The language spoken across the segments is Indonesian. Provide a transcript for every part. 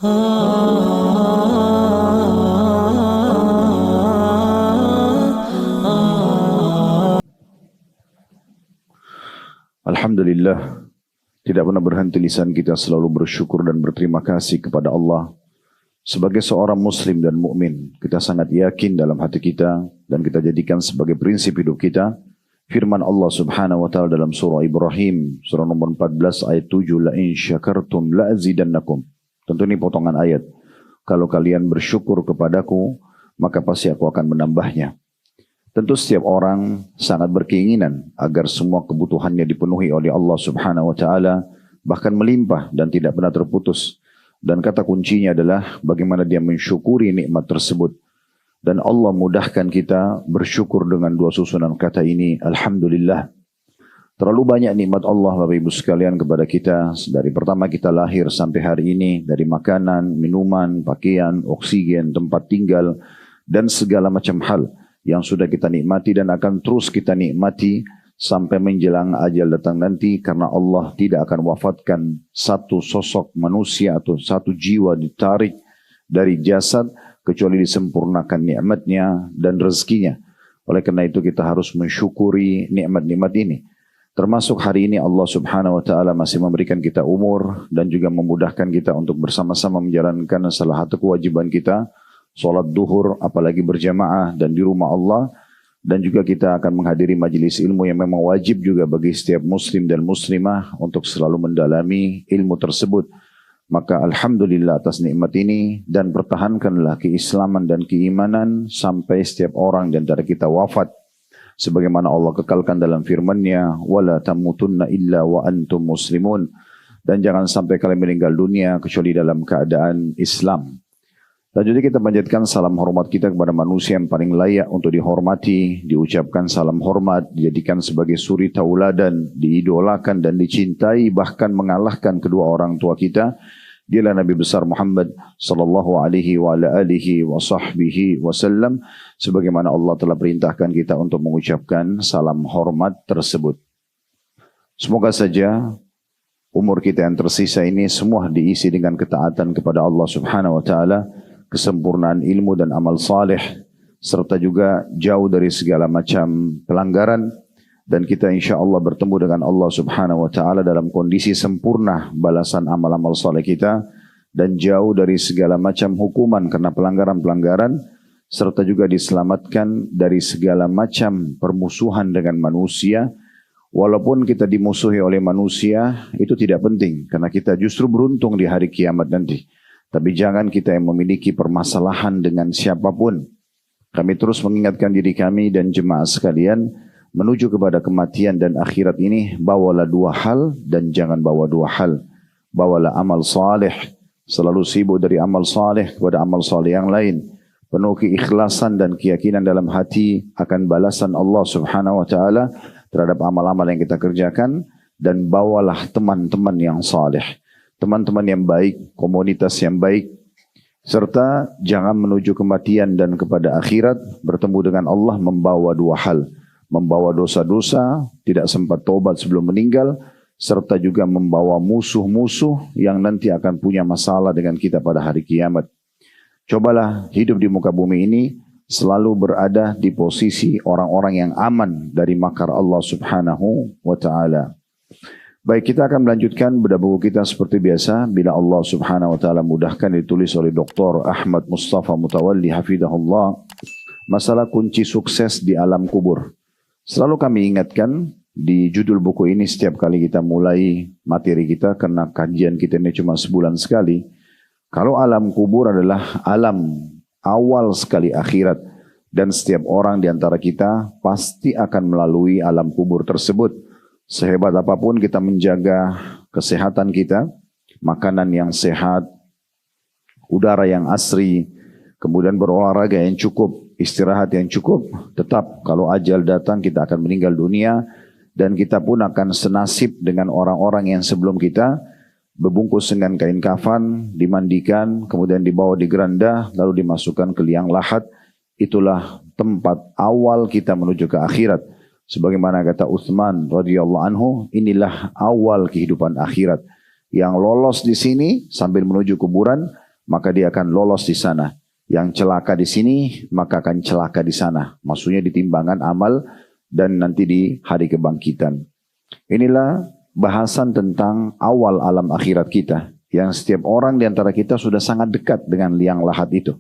Alhamdulillah, tidak pernah berhenti lisan kita selalu bersyukur dan berterima kasih kepada Allah. Sebagai seorang muslim dan mukmin, kita sangat yakin dalam hati kita dan kita jadikan sebagai prinsip hidup kita firman Allah Subhanahu wa taala dalam surah Ibrahim, surah nomor 14 ayat 7, la in syakartum la azidannakum. Tentu ini potongan ayat. Kalau kalian bersyukur kepadaku, maka pasti aku akan menambahnya. Tentu setiap orang sangat berkeinginan agar semua kebutuhannya dipenuhi oleh Allah Subhanahu wa taala, bahkan melimpah dan tidak pernah terputus. Dan kata kuncinya adalah bagaimana dia mensyukuri nikmat tersebut. Dan Allah mudahkan kita bersyukur dengan dua susunan kata ini, alhamdulillah. Terlalu banyak nikmat Allah Bapak Ibu sekalian kepada kita, dari pertama kita lahir sampai hari ini, dari makanan, minuman, pakaian, oksigen, tempat tinggal, dan segala macam hal yang sudah kita nikmati dan akan terus kita nikmati sampai menjelang ajal datang nanti, karena Allah tidak akan wafatkan satu sosok manusia atau satu jiwa ditarik dari jasad kecuali disempurnakan nikmatnya dan rezekinya. Oleh karena itu kita harus mensyukuri nikmat-nikmat ini. Termasuk hari ini Allah Subhanahu wa taala masih memberikan kita umur dan juga memudahkan kita untuk bersama-sama menjalankan salah satu kewajiban kita, salat duhur, apalagi berjamaah dan di rumah Allah. Dan juga kita akan menghadiri majelis ilmu yang memang wajib juga bagi setiap muslim dan muslimah untuk selalu mendalami ilmu tersebut. Maka alhamdulillah atas nikmat ini, dan pertahankanlah keislaman dan keimanan sampai setiap orang di antara kita wafat. Sebagaimana Allah kekalkan dalam firman-Nya, wala tamutunna illa wa antum muslimun. Dan jangan sampai kalian meninggal dunia kecuali dalam keadaan Islam. Dan jadi kita panjatkan salam hormat kita kepada manusia yang paling layak untuk dihormati, diucapkan salam hormat, dijadikan sebagai suri tauladan, diidolakan dan dicintai, bahkan mengalahkan kedua orang tua kita. Dialah Nabi besar Muhammad sallallahu alaihi wa ala alihi wa sahbihi wasallam, sebagaimana Allah telah perintahkan kita untuk mengucapkan salam hormat tersebut. Semoga saja umur kita yang tersisa ini semua diisi dengan ketaatan kepada Allah Subhanahu wa taala, kesempurnaan ilmu dan amal saleh, serta juga jauh dari segala macam pelanggaran, dan kita insya Allah bertemu dengan Allah Subhanahu wa taala dalam kondisi sempurna balasan amal-amal saleh kita, dan jauh dari segala macam hukuman karena pelanggaran-pelanggaran, serta juga diselamatkan dari segala macam permusuhan dengan manusia. Walaupun kita dimusuhi oleh manusia, itu tidak penting, karena kita justru beruntung di hari kiamat nanti. Tapi jangan kita yang memiliki permasalahan dengan siapapun. Kami terus mengingatkan diri kami dan jemaah sekalian menuju kepada kematian dan akhirat ini. Bawalah dua hal dan jangan bawa dua hal. Bawalah amal saleh, selalu sibuk dari amal saleh kepada amal saleh yang lain. Penuh keikhlasan dan keyakinan dalam hati akan balasan Allah Subhanahu wa taala terhadap amal-amal yang kita kerjakan, dan bawalah teman-teman yang saleh. Teman-teman yang baik, komunitas yang baik, serta jangan menuju kematian dan kepada akhirat bertemu dengan Allah membawa dua hal. Membawa dosa-dosa, tidak sempat taubat sebelum meninggal, serta juga membawa musuh-musuh yang nanti akan punya masalah dengan kita pada hari kiamat. Cobalah hidup di muka bumi ini selalu berada di posisi orang-orang yang aman dari makar Allah Subhanahu wa ta'ala. Baik, kita akan melanjutkan bedah buku kita seperti biasa. Bila Allah Subhanahu wa taala mudahkan, ditulis oleh Dr. Ahmad Mustafa Mutawalli hafidhahullah, masalah kunci sukses di alam kubur. Selalu kami ingatkan di judul buku ini setiap kali kita mulai materi kita, karena kajian kita ini cuma sebulan sekali. Kalau alam kubur adalah alam awal sekali akhirat, dan setiap orang di antara kita pasti akan melalui alam kubur tersebut. Sehebat apapun kita menjaga kesehatan kita, makanan yang sehat, udara yang asri, kemudian berolahraga yang cukup, istirahat yang cukup, tetap kalau ajal datang kita akan meninggal dunia, dan kita pun akan senasib dengan orang-orang yang sebelum kita, berbungkus dengan kain kafan, dimandikan, kemudian dibawa di geranda, lalu dimasukkan ke liang lahat. Itulah tempat awal kita menuju ke akhirat. Sebagaimana kata Utsman radhiyallahu anhu, inilah awal kehidupan akhirat. Yang lolos di sini sambil menuju kuburan, maka dia akan lolos di sana. Yang celaka di sini, maka akan celaka di sana. Maksudnya di timbangan amal dan nanti di hari kebangkitan. Inilah bahasan tentang awal alam akhirat kita. Yang setiap orang di antara kita sudah sangat dekat dengan liang lahat itu.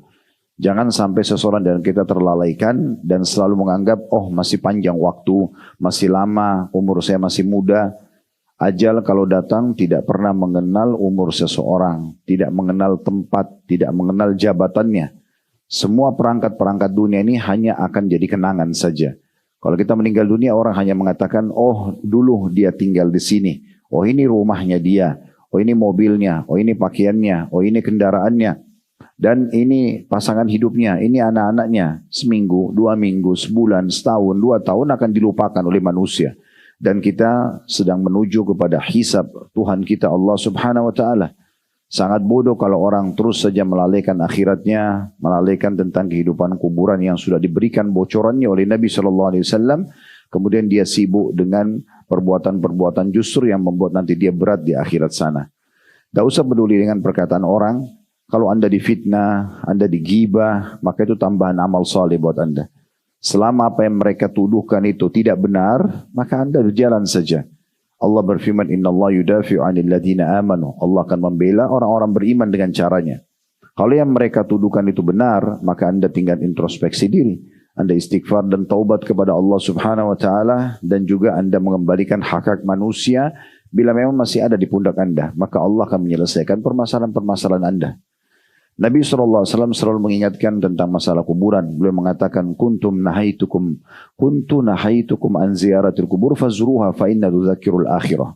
Jangan sampai seseorang dari kita terlalaikan dan selalu menganggap, oh masih panjang waktu, masih lama, umur saya masih muda. Ajal kalau datang tidak pernah mengenal umur seseorang, tidak mengenal tempat, tidak mengenal jabatannya. Semua perangkat-perangkat dunia ini hanya akan jadi kenangan saja. Kalau kita meninggal dunia, orang hanya mengatakan, oh dulu dia tinggal di sini. Oh ini rumahnya dia. Oh ini mobilnya. Oh ini pakaiannya. Oh ini kendaraannya. Dan ini pasangan hidupnya. Ini anak-anaknya. Seminggu, 2 minggu, sebulan, setahun, 2 tahun akan dilupakan oleh manusia. Dan kita sedang menuju kepada hisab Tuhan kita Allah Subhanahu wa Ta'ala. Sangat bodoh kalau orang terus saja melalaikan akhiratnya, melalaikan tentang kehidupan kuburan yang sudah diberikan bocorannya oleh Nabi SAW. Kemudian dia sibuk dengan perbuatan-perbuatan justru yang membuat nanti dia berat di akhirat sana. Tidak usah peduli dengan perkataan orang. Kalau Anda difitnah, Anda digibah, maka itu tambahan amal saleh buat Anda. Selama apa yang mereka tuduhkan itu tidak benar, maka Anda berjalan saja. Allah berfirman, Inna Allah yudafi'u 'anil ladhina amanu. Allah akan membela orang-orang beriman dengan caranya. Kalau yang mereka tuduhkan itu benar, maka Anda tinggal introspeksi diri. Anda istighfar dan taubat kepada Allah Subhanahu wa Ta'ala, dan juga Anda mengembalikan hak-hak manusia. Bila memang masih ada di pundak Anda, maka Allah akan menyelesaikan permasalahan-permasalahan Anda. Nabi SAW selalu mengingatkan tentang masalah kuburan. Beliau mengatakan, kuntu nahaitukum an ziyaratil kubur fazruha fa inna tudzakirul akhirah.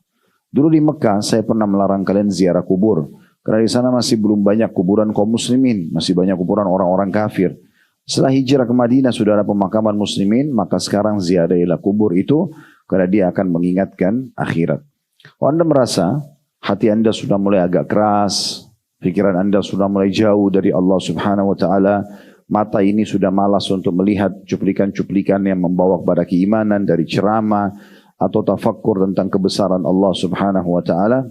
Dulu di Mekah saya pernah melarang kalian ziarah kubur. Karena di sana masih belum banyak kuburan kaum muslimin, masih banyak kuburan orang-orang kafir. Setelah hijrah ke Madinah sudah ada pemakaman muslimin, maka sekarang ziarahilah kubur itu karena dia akan mengingatkan akhirat. Kalau Anda merasa hati Anda sudah mulai agak keras, pikiran Anda sudah mulai jauh dari Allah Subhanahu wa Ta'ala, mata ini sudah malas untuk melihat cuplikan-cuplikan yang membawa kepada keimanan dari ceramah atau tafakkur tentang kebesaran Allah Subhanahu wa Ta'ala,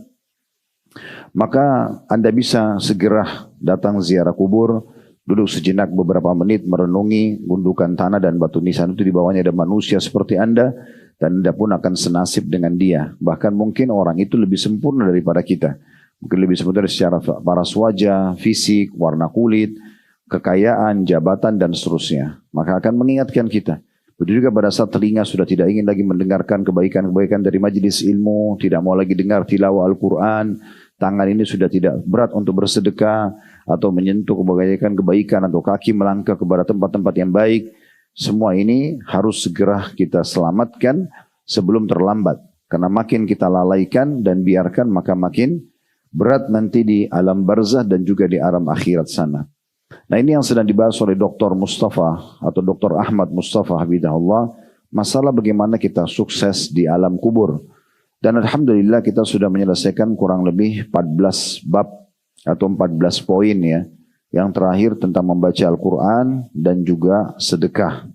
maka Anda bisa segera datang ziarah kubur, duduk sejenak beberapa menit merenungi gundukan tanah dan batu nisan itu, di bawahnya ada manusia seperti Anda, dan Anda pun akan senasib dengan dia. Bahkan mungkin orang itu lebih sempurna daripada kita. Mungkin lebih sebentar secara paras wajah, fisik, warna kulit, kekayaan, jabatan, dan seterusnya. Maka akan mengingatkan kita. Begitu juga pada saat telinga sudah tidak ingin lagi mendengarkan kebaikan-kebaikan dari majelis ilmu, tidak mau lagi dengar tilawah Al-Quran, tangan ini sudah tidak berat untuk bersedekah, atau menyentuh kebaikan-kebaikan, atau kaki melangkah kepada tempat-tempat yang baik. Semua ini harus segera kita selamatkan sebelum terlambat. Karena makin kita lalaikan dan biarkan, maka makin berat nanti di alam barzah dan juga di alam akhirat sana. Nah ini yang sedang dibahas oleh Dr. Mustafa atau Dr. Ahmad Mustafa Habibullah, masalah bagaimana kita sukses di alam kubur. Dan alhamdulillah kita sudah menyelesaikan kurang lebih 14 bab atau 14 poin ya. Yang terakhir tentang membaca Al-Quran dan juga sedekah.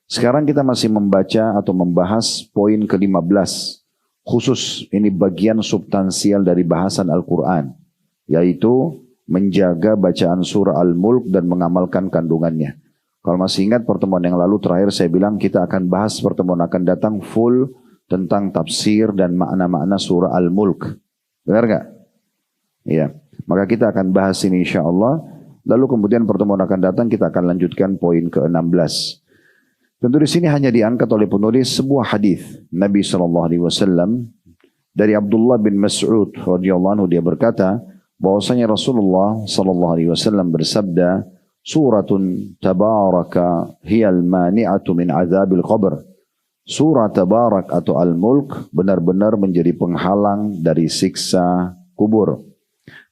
Sekarang kita masih membaca atau membahas poin ke-15. Khusus ini bagian substansial dari bahasan Al-Quran, yaitu menjaga bacaan surah Al-Mulk dan mengamalkan kandungannya. Kalau masih ingat pertemuan yang lalu terakhir saya bilang kita akan bahas pertemuan akan datang full tentang tafsir dan makna-makna surah Al-Mulk. Benar gak? Iya. Maka kita akan bahas ini insya Allah. Lalu kemudian pertemuan akan datang kita akan lanjutkan poin ke-16. Tentu di sini hanya diangkat oleh penulis sebuah hadis Nabi SAW dari Abdullah bin Mas'ud radhiyallahu anhu. Dia berkata bahwasanya Rasulullah SAW bersabda, suratun tabaraka hiyal mani'atu min azabil qabr. Surah Tabarak atau Al-Mulk benar-benar menjadi penghalang dari siksa kubur.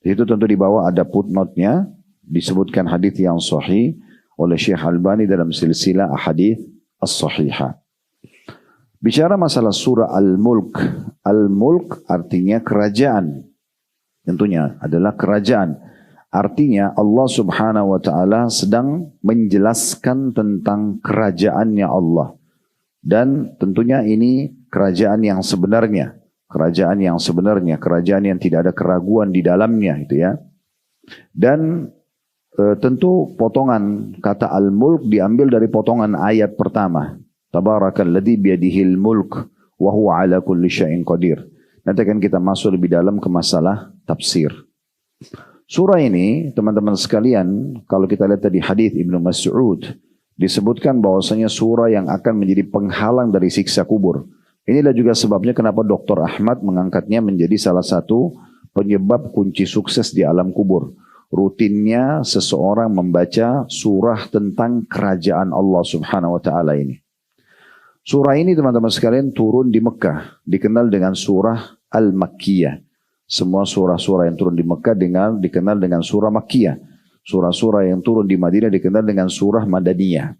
Itu tentu di bawah ada footnote-nya, disebutkan hadis yang sahih oleh Syekh Albani dalam silsilah hadis as-sahihah. Bicara masalah surah Al-Mulk. Al-Mulk artinya kerajaan. Tentunya adalah kerajaan. Artinya Allah Subhanahu wa Ta'ala sedang menjelaskan tentang kerajaannya Allah. Dan tentunya ini kerajaan yang sebenarnya. Kerajaan yang sebenarnya. Kerajaan yang tidak ada keraguan di dalamnya. Itu ya. Dan tentu potongan kata al-mulk diambil dari potongan ayat pertama. Tabarakalladzi biyadihil mulk wa huwa ala kulli syai'in qadir. Nanti akan kita masuk lebih dalam ke masalah tafsir. Surah ini, teman-teman sekalian, kalau kita lihat tadi hadis Ibnu Mas'ud, disebutkan bahwasanya surah yang akan menjadi penghalang dari siksa kubur. Inilah juga sebabnya kenapa Dr. Ahmad mengangkatnya menjadi salah satu penyebab kunci sukses di alam kubur. Rutinnya seseorang membaca surah tentang kerajaan Allah Subhanahu wa taala ini. Surah ini teman-teman sekalian turun di Mekah, dikenal dengan surah Al-Makkiyah. Semua surah-surah yang turun di Mekah dikenal dengan surah Makkiyah. Surah-surah yang turun di Madinah dikenal dengan surah Madaniyah.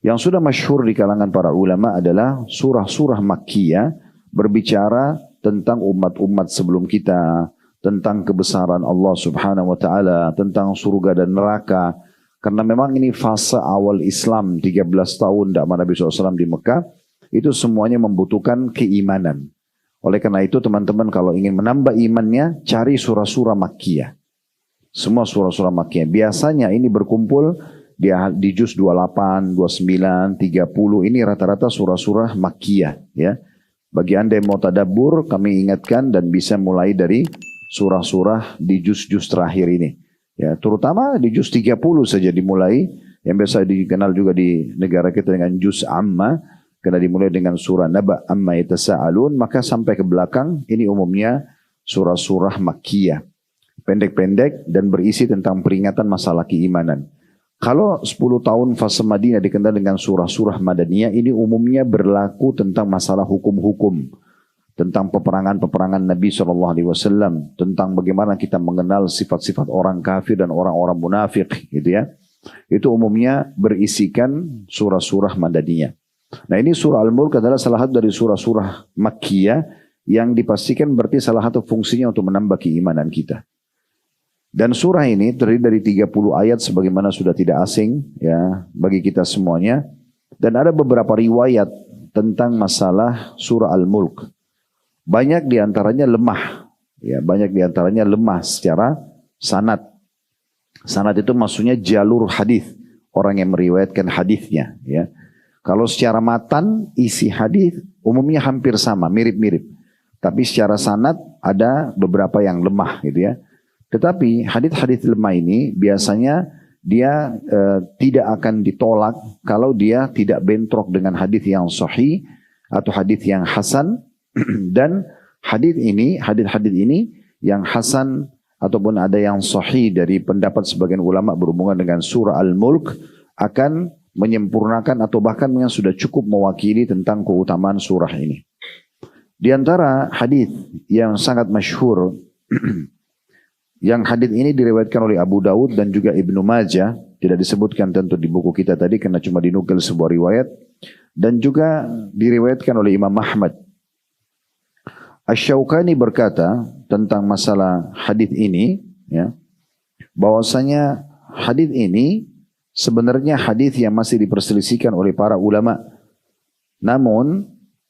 Yang sudah masyhur di kalangan para ulama adalah surah-surah Makkiyah berbicara tentang umat-umat sebelum kita, tentang kebesaran Allah Subhanahu wa taala, tentang surga dan neraka. Karena memang ini fase awal Islam, 13 tahun dakwah Nabi SAW di Mekah, itu semuanya membutuhkan keimanan. Oleh karena itu teman-teman kalau ingin menambah imannya, cari surah-surah Makkiyah. Semua surah-surah Makkiyah. Biasanya ini berkumpul di juz 28, 29, 30, ini rata-rata surah-surah Makkiyah. Ya. Bagi anda yang mau tadabbur, kami ingatkan dan bisa mulai dari surah-surah di juz-juz terakhir ini. Ya, terutama di juz 30 saja dimulai, yang biasa dikenal juga di negara kita dengan juz amma, karena dimulai dengan surah Naba amma yatasa'alun, maka sampai ke belakang ini umumnya surah-surah Makkiyah. Pendek-pendek dan berisi tentang peringatan masalah keimanan. Kalau 10 tahun fase Madinah dikenal dengan surah-surah Madaniyah, ini umumnya berlaku tentang masalah hukum-hukum. Tentang peperangan-peperangan Nabi SAW, tentang bagaimana kita mengenal sifat-sifat orang kafir dan orang-orang munafik, gitu ya. Itu umumnya berisikan surah-surah Madaniyah. Nah ini surah Al-Mulk adalah salah satu dari surah-surah Makkiyah yang dipastikan berarti salah satu fungsinya untuk menambah keimanan kita. Dan surah ini terdiri dari 30 ayat sebagaimana sudah tidak asing ya bagi kita semuanya. Dan ada beberapa riwayat tentang masalah surah Al-Mulk. Banyak diantaranya lemah, ya banyak diantaranya lemah secara sanad. Sanad itu maksudnya jalur hadis, orang yang meriwayatkan hadisnya. Ya, kalau secara matan isi hadis umumnya hampir sama, mirip-mirip. Tapi secara sanad ada beberapa yang lemah, gitu ya. Tetapi hadis-hadis lemah ini biasanya dia tidak akan ditolak kalau dia tidak bentrok dengan hadis yang sahih atau hadis yang hasan. Dan hadis ini yang hasan ataupun ada yang sahih dari pendapat sebagian ulama berhubungan dengan surah Al-Mulk akan menyempurnakan atau bahkan yang sudah cukup mewakili tentang keutamaan surah ini. Di antara hadis yang sangat masyhur yang hadis ini diriwayatkan oleh Abu Daud dan juga Ibnu Majah, tidak disebutkan tentu di buku kita tadi karena cuma dinukil sebuah riwayat, dan juga diriwayatkan oleh Imam Ahmad. Asy-Syaukani berkata tentang masalah hadis ini, ya, bahwasanya hadis ini sebenarnya hadis yang masih diperselisihkan oleh para ulama. Namun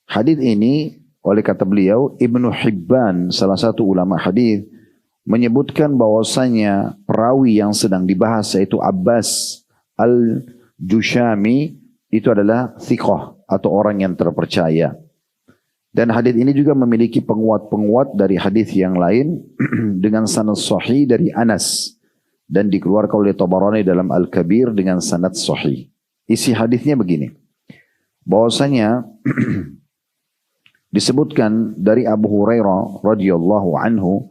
hadis ini oleh kata beliau Ibnu Hibban, salah satu ulama hadis, menyebutkan bahwasanya perawi yang sedang dibahas yaitu Abbas Al-Jushami itu adalah thiqah atau orang yang terpercaya. Dan hadis ini juga memiliki penguat-penguat dari hadis yang lain dengan sanad sahih dari Anas dan dikeluarkan oleh Tabarani dalam Al-Kabir dengan sanad sahih. Isi hadisnya begini. Bahwasanya disebutkan dari Abu Hurairah radhiyallahu anhu,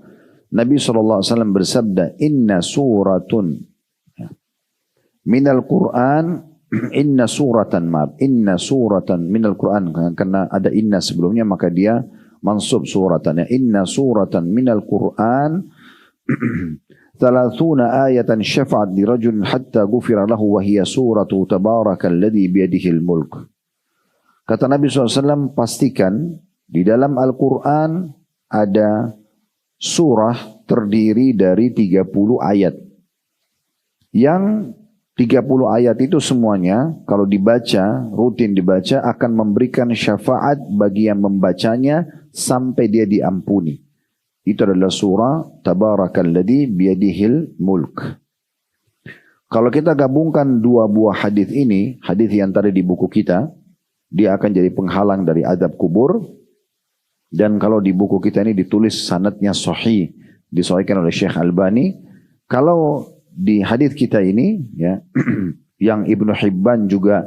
Nabi SAW bersabda, "Inna suratun minal Qur'an." Inna suratan minal Quran, karena ada inna sebelumnya maka dia mansub suratannya. Inna suratan minal Quran 30 ayatan syafa'at li rajulin hatta ghufira lahu wa hiya suratu tabarakalladzi biyadihil mulk. Kata Nabi SAW, pastikan di dalam Al-Quran ada surah terdiri dari 30 ayat yang 30 ayat itu semuanya kalau dibaca, rutin dibaca akan memberikan syafaat bagi yang membacanya sampai dia diampuni. itu adalah surah Tabarakalladzi biyadihil mulk. Kalau kita gabungkan dua buah hadis ini, hadis yang tadi di buku kita, dia akan jadi penghalang dari azab kubur. Dan kalau di buku kita ini ditulis sanadnya sahih, disahihkan oleh Syekh Albani. Kalau di hadis kita ini, ya, yang Ibnu Hibban juga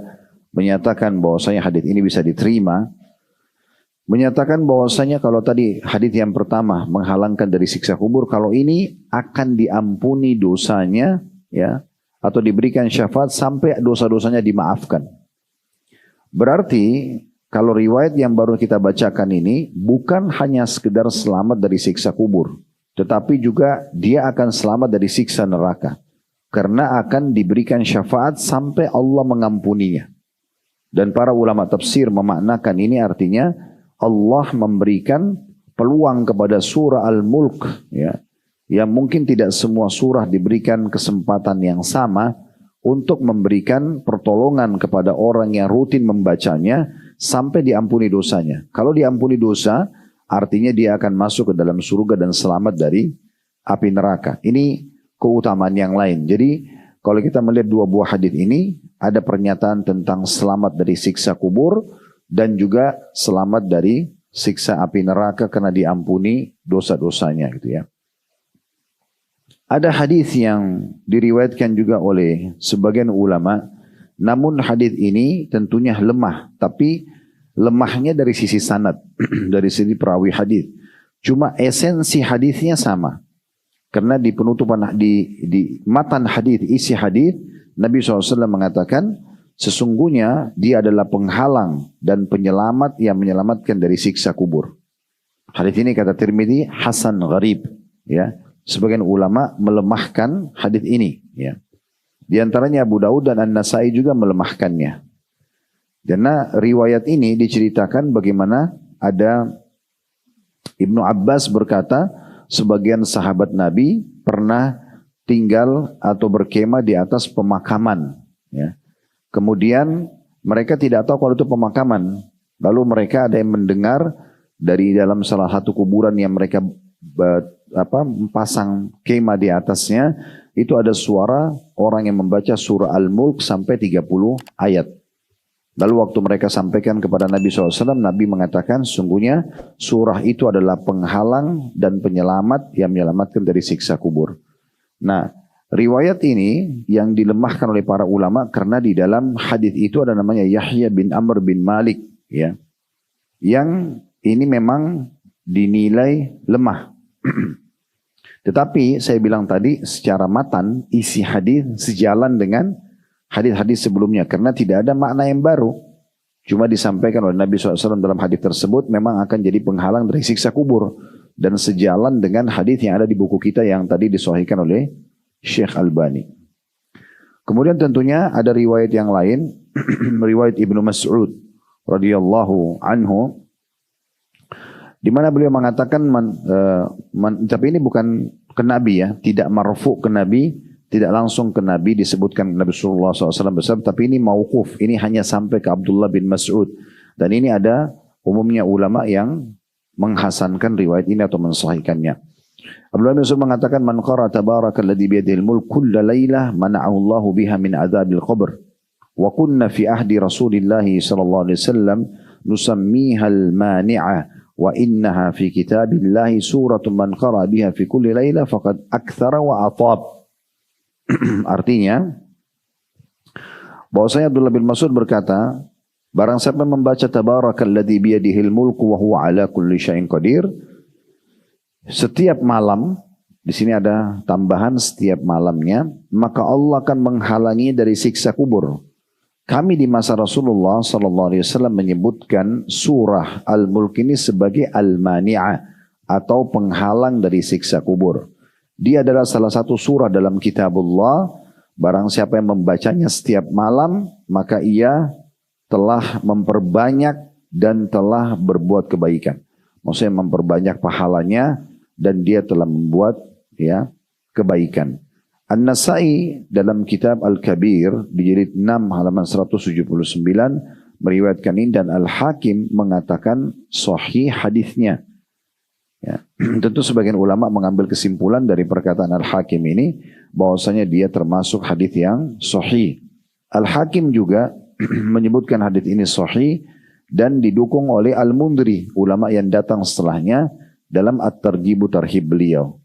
menyatakan bahwasanya hadis ini bisa diterima, menyatakan bahwasanya kalau tadi hadis yang pertama menghalangkan dari siksa kubur, kalau ini akan diampuni dosanya, ya, atau diberikan syafaat sampai dosa-dosanya dimaafkan. Berarti kalau riwayat yang baru kita bacakan ini bukan hanya sekedar selamat dari siksa kubur, tetapi juga dia akan selamat dari siksa neraka. Karena akan diberikan syafaat sampai Allah mengampuninya. Dan para ulama tafsir memaknakan ini artinya Allah memberikan peluang kepada surah Al-Mulk, ya, yang mungkin tidak semua surah diberikan kesempatan yang sama untuk memberikan pertolongan kepada orang yang rutin membacanya sampai diampuni dosanya. Kalau diampuni dosa, artinya dia akan masuk ke dalam surga dan selamat dari api neraka. Ini keutamaan yang lain. Jadi kalau kita melihat dua buah hadis ini, ada pernyataan tentang selamat dari siksa kubur dan juga selamat dari siksa api neraka karena diampuni dosa-dosanya, gitu ya. Ada hadis yang diriwayatkan juga oleh sebagian ulama, namun hadis ini tentunya lemah, tapi lemahnya dari sisi sanad, dari sisi perawi hadis. Cuma esensi hadisnya sama. Karena di penutupan di matan hadis, isi hadis, Nabi SAW mengatakan sesungguhnya dia adalah penghalang dan penyelamat yang menyelamatkan dari siksa kubur. Hadis ini kata Tirmidzi hasan gharib, ya. Sebagian ulama melemahkan hadis ini, ya. Di antaranya Abu Daud dan An-Nasai juga melemahkannya. Karena riwayat ini diceritakan bagaimana ada Ibnu Abbas berkata, sebagian sahabat Nabi pernah tinggal atau berkemah di atas pemakaman, ya. Kemudian mereka tidak tahu kalau itu pemakaman. Lalu mereka ada yang mendengar dari dalam salah satu kuburan yang mereka pasang kemah di atasnya, itu ada suara orang yang membaca surah Al-Mulk sampai 30 ayat. Lalu waktu mereka sampaikan kepada Nabi SAW, Nabi mengatakan sungguhnya surah itu adalah penghalang dan penyelamat yang menyelamatkan dari siksa kubur. Nah, riwayat ini yang dilemahkan oleh para ulama karena di dalam hadis itu ada namanya Yahya bin Amr bin Malik, ya, yang ini memang dinilai lemah. Tetapi saya bilang tadi secara matan isi hadis sejalan dengan hadis-hadis sebelumnya karena tidak ada makna yang baru. Cuma disampaikan oleh Nabi SAW dalam hadis tersebut memang akan jadi penghalang dari siksa kubur dan sejalan dengan hadis yang ada di buku kita yang tadi disahihkan oleh Syekh Albani. Kemudian tentunya ada riwayat yang lain, riwayat Ibnu Mas'ud radhiyallahu anhu, di mana beliau mengatakan tapi ini bukan ke Nabi, ya, tidak marfu ke Nabi, tidak langsung ke Nabi disebutkan Nabi Sallallahu Alaihi Wasallam bersabda, tapi ini mauquf, ini hanya sampai ke Abdullah bin Mas'ud. Dan ini ada umumnya ulama yang menghasankan riwayat ini atau mensahihkannya. Abdullah bin Mas'ud mengatakan, man qara tabarakalladzi biyadihil mulk kulla lailah mana'ahu Allahu biha min adzabil qabr. Wa kunna fi ahdi Rasulillah sallallahu alaihi wasallam nusammiha al-mani'ah. Wa innaha fi kitabillahi suratun man qara biha fi kulli lailah faqad aktsara wa atab. Artinya bahwasanya Abdullah bin Mas'ud berkata, barang siapa membaca tabarakalladzi biyadihil mulku wa huwa ala kulli syai'in qadir, setiap malam, di sini ada tambahan setiap malamnya, maka Allah akan menghalangi dari siksa kubur. Kami di masa Rasulullah SAW menyebutkan surah Al-Mulk ini sebagai Al-Mani'ah atau penghalang dari siksa kubur. Dia adalah salah satu surah dalam kitabullah. Barang siapa yang membacanya setiap malam, maka ia telah memperbanyak dan telah berbuat kebaikan. Maksudnya memperbanyak pahalanya dan dia telah membuat, ya, kebaikan. An-Nasai dalam kitab Al-Kabir di jilid 6 halaman 179 meriwayatkan ini dan Al-Hakim mengatakan sahih hadisnya. Ya. Tentu sebagian ulama mengambil kesimpulan dari perkataan Al-Hakim ini bahwasanya dia termasuk hadis yang sahih. Al-Hakim juga menyebutkan hadis ini sahih dan didukung oleh Al-Mundhiri, ulama yang datang setelahnya dalam At-Targhib Tarhib beliau.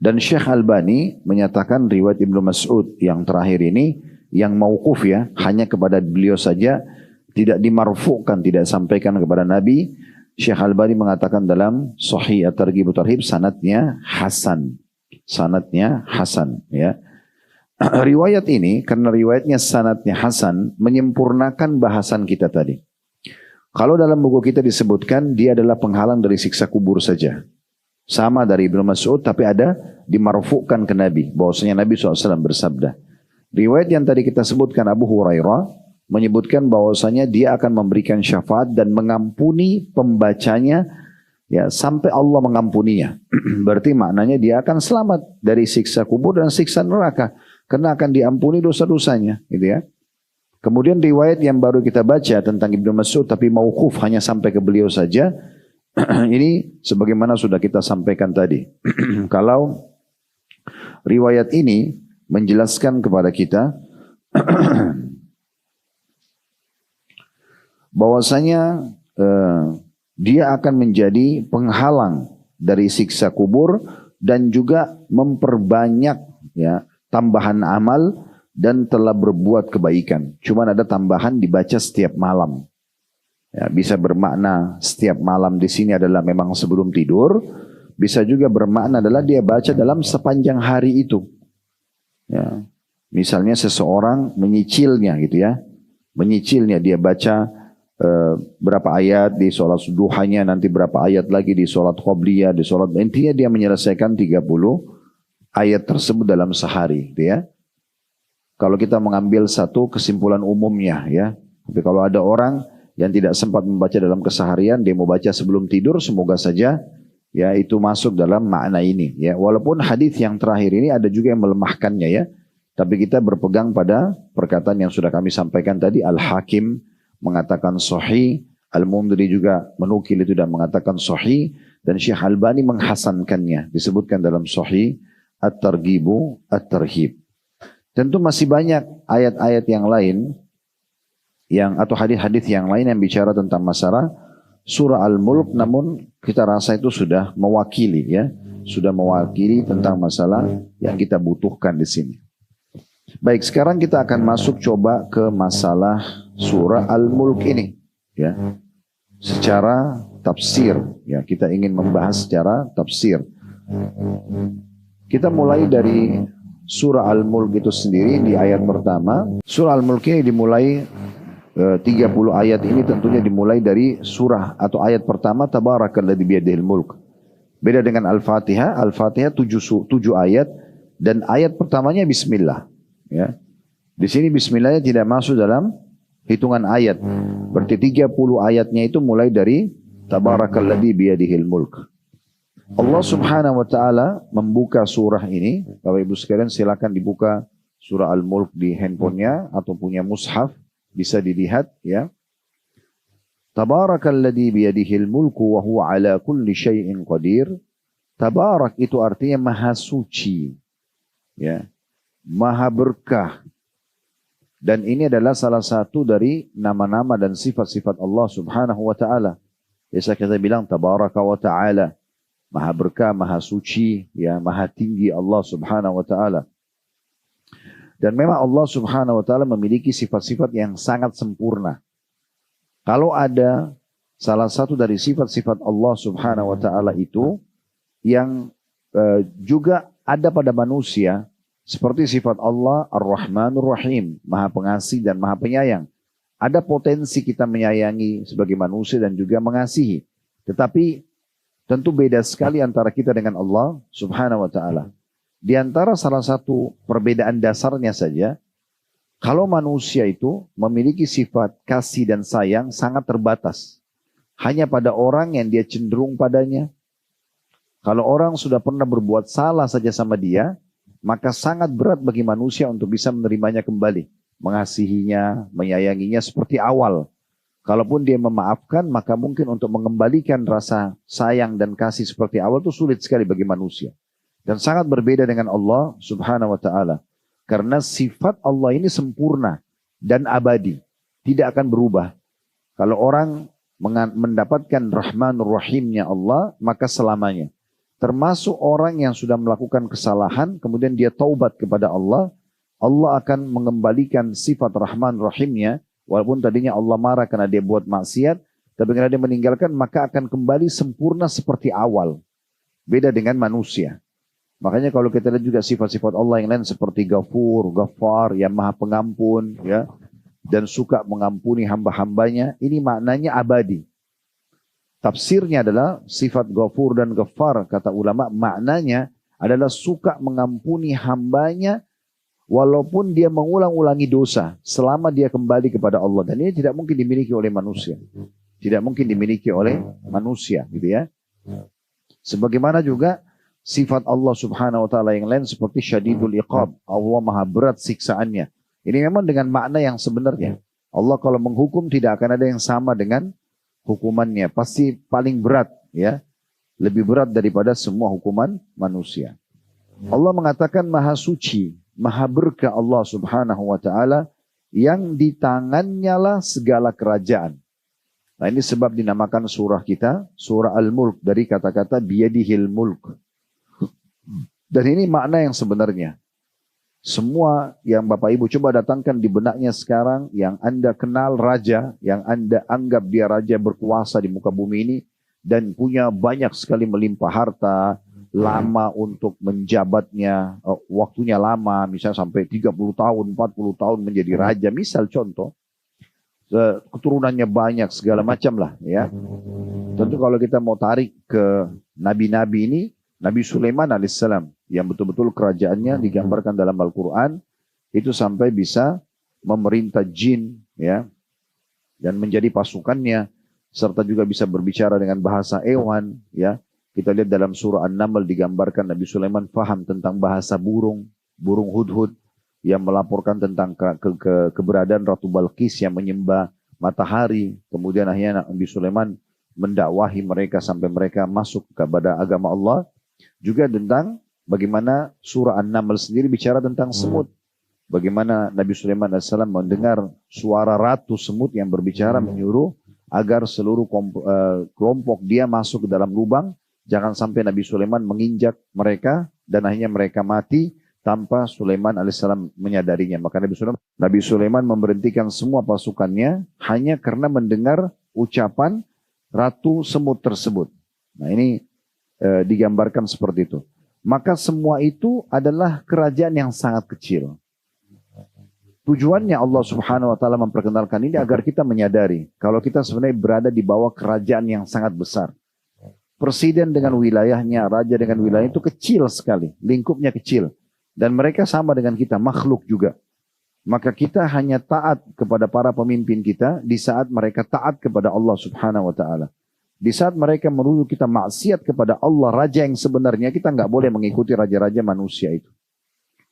Dan Syekh Albani menyatakan riwayat Ibnu Mas'ud yang terakhir ini yang mauquf ya, hanya kepada beliau saja, tidak dimarfu'kan, tidak sampaikan kepada Nabi. Syekh Albani mengatakan dalam Sahih At-Targhib Tarhib sanadnya hasan. Sanadnya hasan ya. Riwayat ini karena riwayatnya sanadnya hasan menyempurnakan bahasan kita tadi. Kalau dalam buku kita disebutkan dia adalah penghalang dari siksa kubur saja. Sama dari Ibnu Mas'ud tapi ada dimarfu'kan ke Nabi. Bahwasanya Nabi SAW bersabda. Riwayat yang tadi kita sebutkan Abu Hurairah menyebutkan bahwasanya dia akan memberikan syafaat dan mengampuni pembacanya ya sampai Allah mengampuninya. Berarti maknanya dia akan selamat dari siksa kubur dan siksa neraka karena akan diampuni dosa-dosanya, gitu ya. Kemudian riwayat yang baru kita baca tentang Ibnu Mas'ud tapi mauquf hanya sampai ke beliau saja. Ini sebagaimana sudah kita sampaikan tadi. Kalau riwayat ini menjelaskan kepada kita bahwasanya dia akan menjadi penghalang dari siksa kubur dan juga memperbanyak ya tambahan amal dan telah berbuat kebaikan. Cuman ada tambahan dibaca setiap malam. Ya, bisa bermakna setiap malam di sini adalah memang sebelum tidur. Bisa juga bermakna adalah dia baca dalam sepanjang hari itu. Ya, misalnya seseorang menyicilnya gitu ya. Menyicilnya dia baca berapa ayat di sholat duhanya, nanti berapa ayat lagi di sholat qobliyah, di sholat. Intinya dia menyelesaikan 30 ayat tersebut dalam sehari gitu ya. Kalau kita mengambil satu kesimpulan umumnya ya. Tapi kalau ada orang yang tidak sempat membaca dalam keseharian, dia mau baca sebelum tidur, semoga saja ya itu masuk dalam makna ini ya. Walaupun hadis yang terakhir ini ada juga yang melemahkannya ya, tapi kita berpegang pada perkataan yang sudah kami sampaikan tadi. Al-Hakim mengatakan sahih, Al-Mundhiri juga menukil itu dan mengatakan sahih, dan Syekh Albani menghasankannya, disebutkan dalam Sahih At-Targhib At-Tarhib. Tentu masih banyak ayat-ayat yang lain atau hadis-hadis yang lain yang bicara tentang masalah surah Al-Mulk, namun kita rasa itu sudah mewakili ya, sudah mewakili tentang masalah yang kita butuhkan di sini. Baik, sekarang kita akan masuk coba ke masalah surah Al-Mulk ini ya. Secara tafsir ya, kita ingin membahas secara tafsir. Kita mulai dari surah Al-Mulk itu sendiri di ayat pertama. Surah Al-Mulk ini dimulai 30 ayat ini tentunya dimulai dari surah atau ayat pertama Tabarakalladzi biyadihil mulk. Beda dengan Al-Fatihah. Al-Fatihah 7 ayat dan ayat pertamanya bismillah ya. Di sini bismillahnya tidak masuk dalam hitungan ayat. Berarti 30 ayatnya itu mulai dari Tabarakalladzi biyadihil mulk. Allah Subhanahu wa taala membuka surah ini. Bapak Ibu sekalian silakan dibuka surah Al-Mulk di handphonenya atau punya mushaf. Bisa dilihat ya. Tabarakalladzi biyadihil mulku wa huwa ala kulli syai'in qadir. Tabarak itu artinya maha suci. Ya. Maha berkah. Dan ini adalah salah satu dari nama-nama dan sifat-sifat Allah Subhanahu wa taala. Biasa kita bilang tabaraka wa taala. Maha berkah, maha suci, ya, maha tinggi Allah Subhanahu wa taala. Dan memang Allah Subhanahu wa taala memiliki sifat-sifat yang sangat sempurna. Kalau ada salah satu dari sifat-sifat Allah Subhanahu wa taala itu yang juga ada pada manusia, seperti sifat Allah Ar-Rahmanur Rahim, Maha Pengasih dan Maha Penyayang. Ada potensi kita menyayangi sebagai manusia dan juga mengasihi. Tetapi tentu beda sekali antara kita dengan Allah Subhanahu wa taala. Di antara salah satu perbedaan dasarnya saja, kalau manusia itu memiliki sifat kasih dan sayang sangat terbatas. Hanya pada orang yang dia cenderung padanya. Kalau orang sudah pernah berbuat salah saja sama dia, maka sangat berat bagi manusia untuk bisa menerimanya kembali. Mengasihinya, menyayanginya seperti awal. Kalaupun dia memaafkan, maka mungkin untuk mengembalikan rasa sayang dan kasih seperti awal itu sulit sekali bagi manusia. Dan sangat berbeda dengan Allah subhanahu wa ta'ala. Karena sifat Allah ini sempurna dan abadi. Tidak akan berubah. Kalau orang mendapatkan Rahmanur Rahimnya Allah, maka selamanya. Termasuk orang yang sudah melakukan kesalahan, kemudian dia taubat kepada Allah, Allah akan mengembalikan sifat Rahman Rahimnya. Walaupun tadinya Allah marah karena dia buat maksiat, tapi karena dia meninggalkan, maka akan kembali sempurna seperti awal. Beda dengan manusia. Makanya kalau kita lihat juga sifat-sifat Allah yang lain seperti Ghafur, Ghaffar, yang maha pengampun, ya, dan suka mengampuni hamba-hambanya, ini maknanya abadi. Tafsirnya adalah sifat Ghafur dan Ghaffar, kata ulama, maknanya adalah suka mengampuni hambanya walaupun dia mengulang-ulangi dosa selama dia kembali kepada Allah. Dan ini tidak mungkin dimiliki oleh manusia. Tidak mungkin dimiliki oleh manusia, gitu ya. Sebagaimana juga sifat Allah subhanahu wa ta'ala yang lain seperti syadidul iqab. Allah maha berat siksaannya. Ini memang dengan makna yang sebenarnya. Allah kalau menghukum tidak akan ada yang sama dengan hukumannya. Pasti paling berat, ya. Lebih berat daripada semua hukuman manusia. Allah mengatakan maha suci, maha berkah Allah subhanahu wa ta'ala yang di tangannya lah segala kerajaan. Nah ini sebab dinamakan surah kita, surah Al-Mulk, dari kata-kata biyadihil mulk. Dan ini makna yang sebenarnya. Semua yang Bapak Ibu coba datangkan di benaknya sekarang, yang Anda kenal raja, yang Anda anggap dia raja berkuasa di muka bumi ini, dan punya banyak sekali melimpah harta, lama untuk menjabatnya, waktunya lama, misalnya sampai 30 tahun, 40 tahun menjadi raja, misal contoh, keturunannya banyak, segala macam lah, ya. Tentu kalau kita mau tarik ke nabi-nabi ini, Nabi Sulaiman alaihissalam, yang betul-betul kerajaannya digambarkan dalam Al-Quran, itu sampai bisa memerintah jin, ya, dan menjadi pasukannya, serta juga bisa berbicara dengan bahasa hewan, ya. Kita lihat dalam surah An-Naml digambarkan Nabi Sulaiman faham tentang bahasa burung, burung hudhud, yang melaporkan tentang keberadaan Ratu Balqis yang menyembah matahari. Kemudian akhirnya Nabi Sulaiman mendakwahi mereka sampai mereka masuk kepada agama Allah. Juga tentang bagaimana surah An-Naml sendiri bicara tentang semut. Bagaimana Nabi Sulaiman AS mendengar suara ratu semut yang berbicara menyuruh agar seluruh kelompok dia masuk ke dalam lubang. Jangan sampai Nabi Sulaiman menginjak mereka dan akhirnya mereka mati tanpa Sulaiman alaihissalam menyadarinya. Maka Nabi Sulaiman memberhentikan semua pasukannya hanya karena mendengar ucapan ratu semut tersebut. Nah ini digambarkan seperti itu. Maka semua itu adalah kerajaan yang sangat kecil. Tujuannya Allah subhanahu wa ta'ala memperkenalkan ini agar kita menyadari kalau kita sebenarnya berada di bawah kerajaan yang sangat besar. Presiden dengan wilayahnya, raja dengan wilayah itu kecil sekali, lingkupnya kecil. Dan mereka sama dengan kita, makhluk juga. Maka kita hanya taat kepada para pemimpin kita di saat mereka taat kepada Allah subhanahu wa ta'ala. Di saat mereka menuduh kita maksiat kepada Allah, raja yang sebenarnya, kita nggak boleh mengikuti raja-raja manusia itu.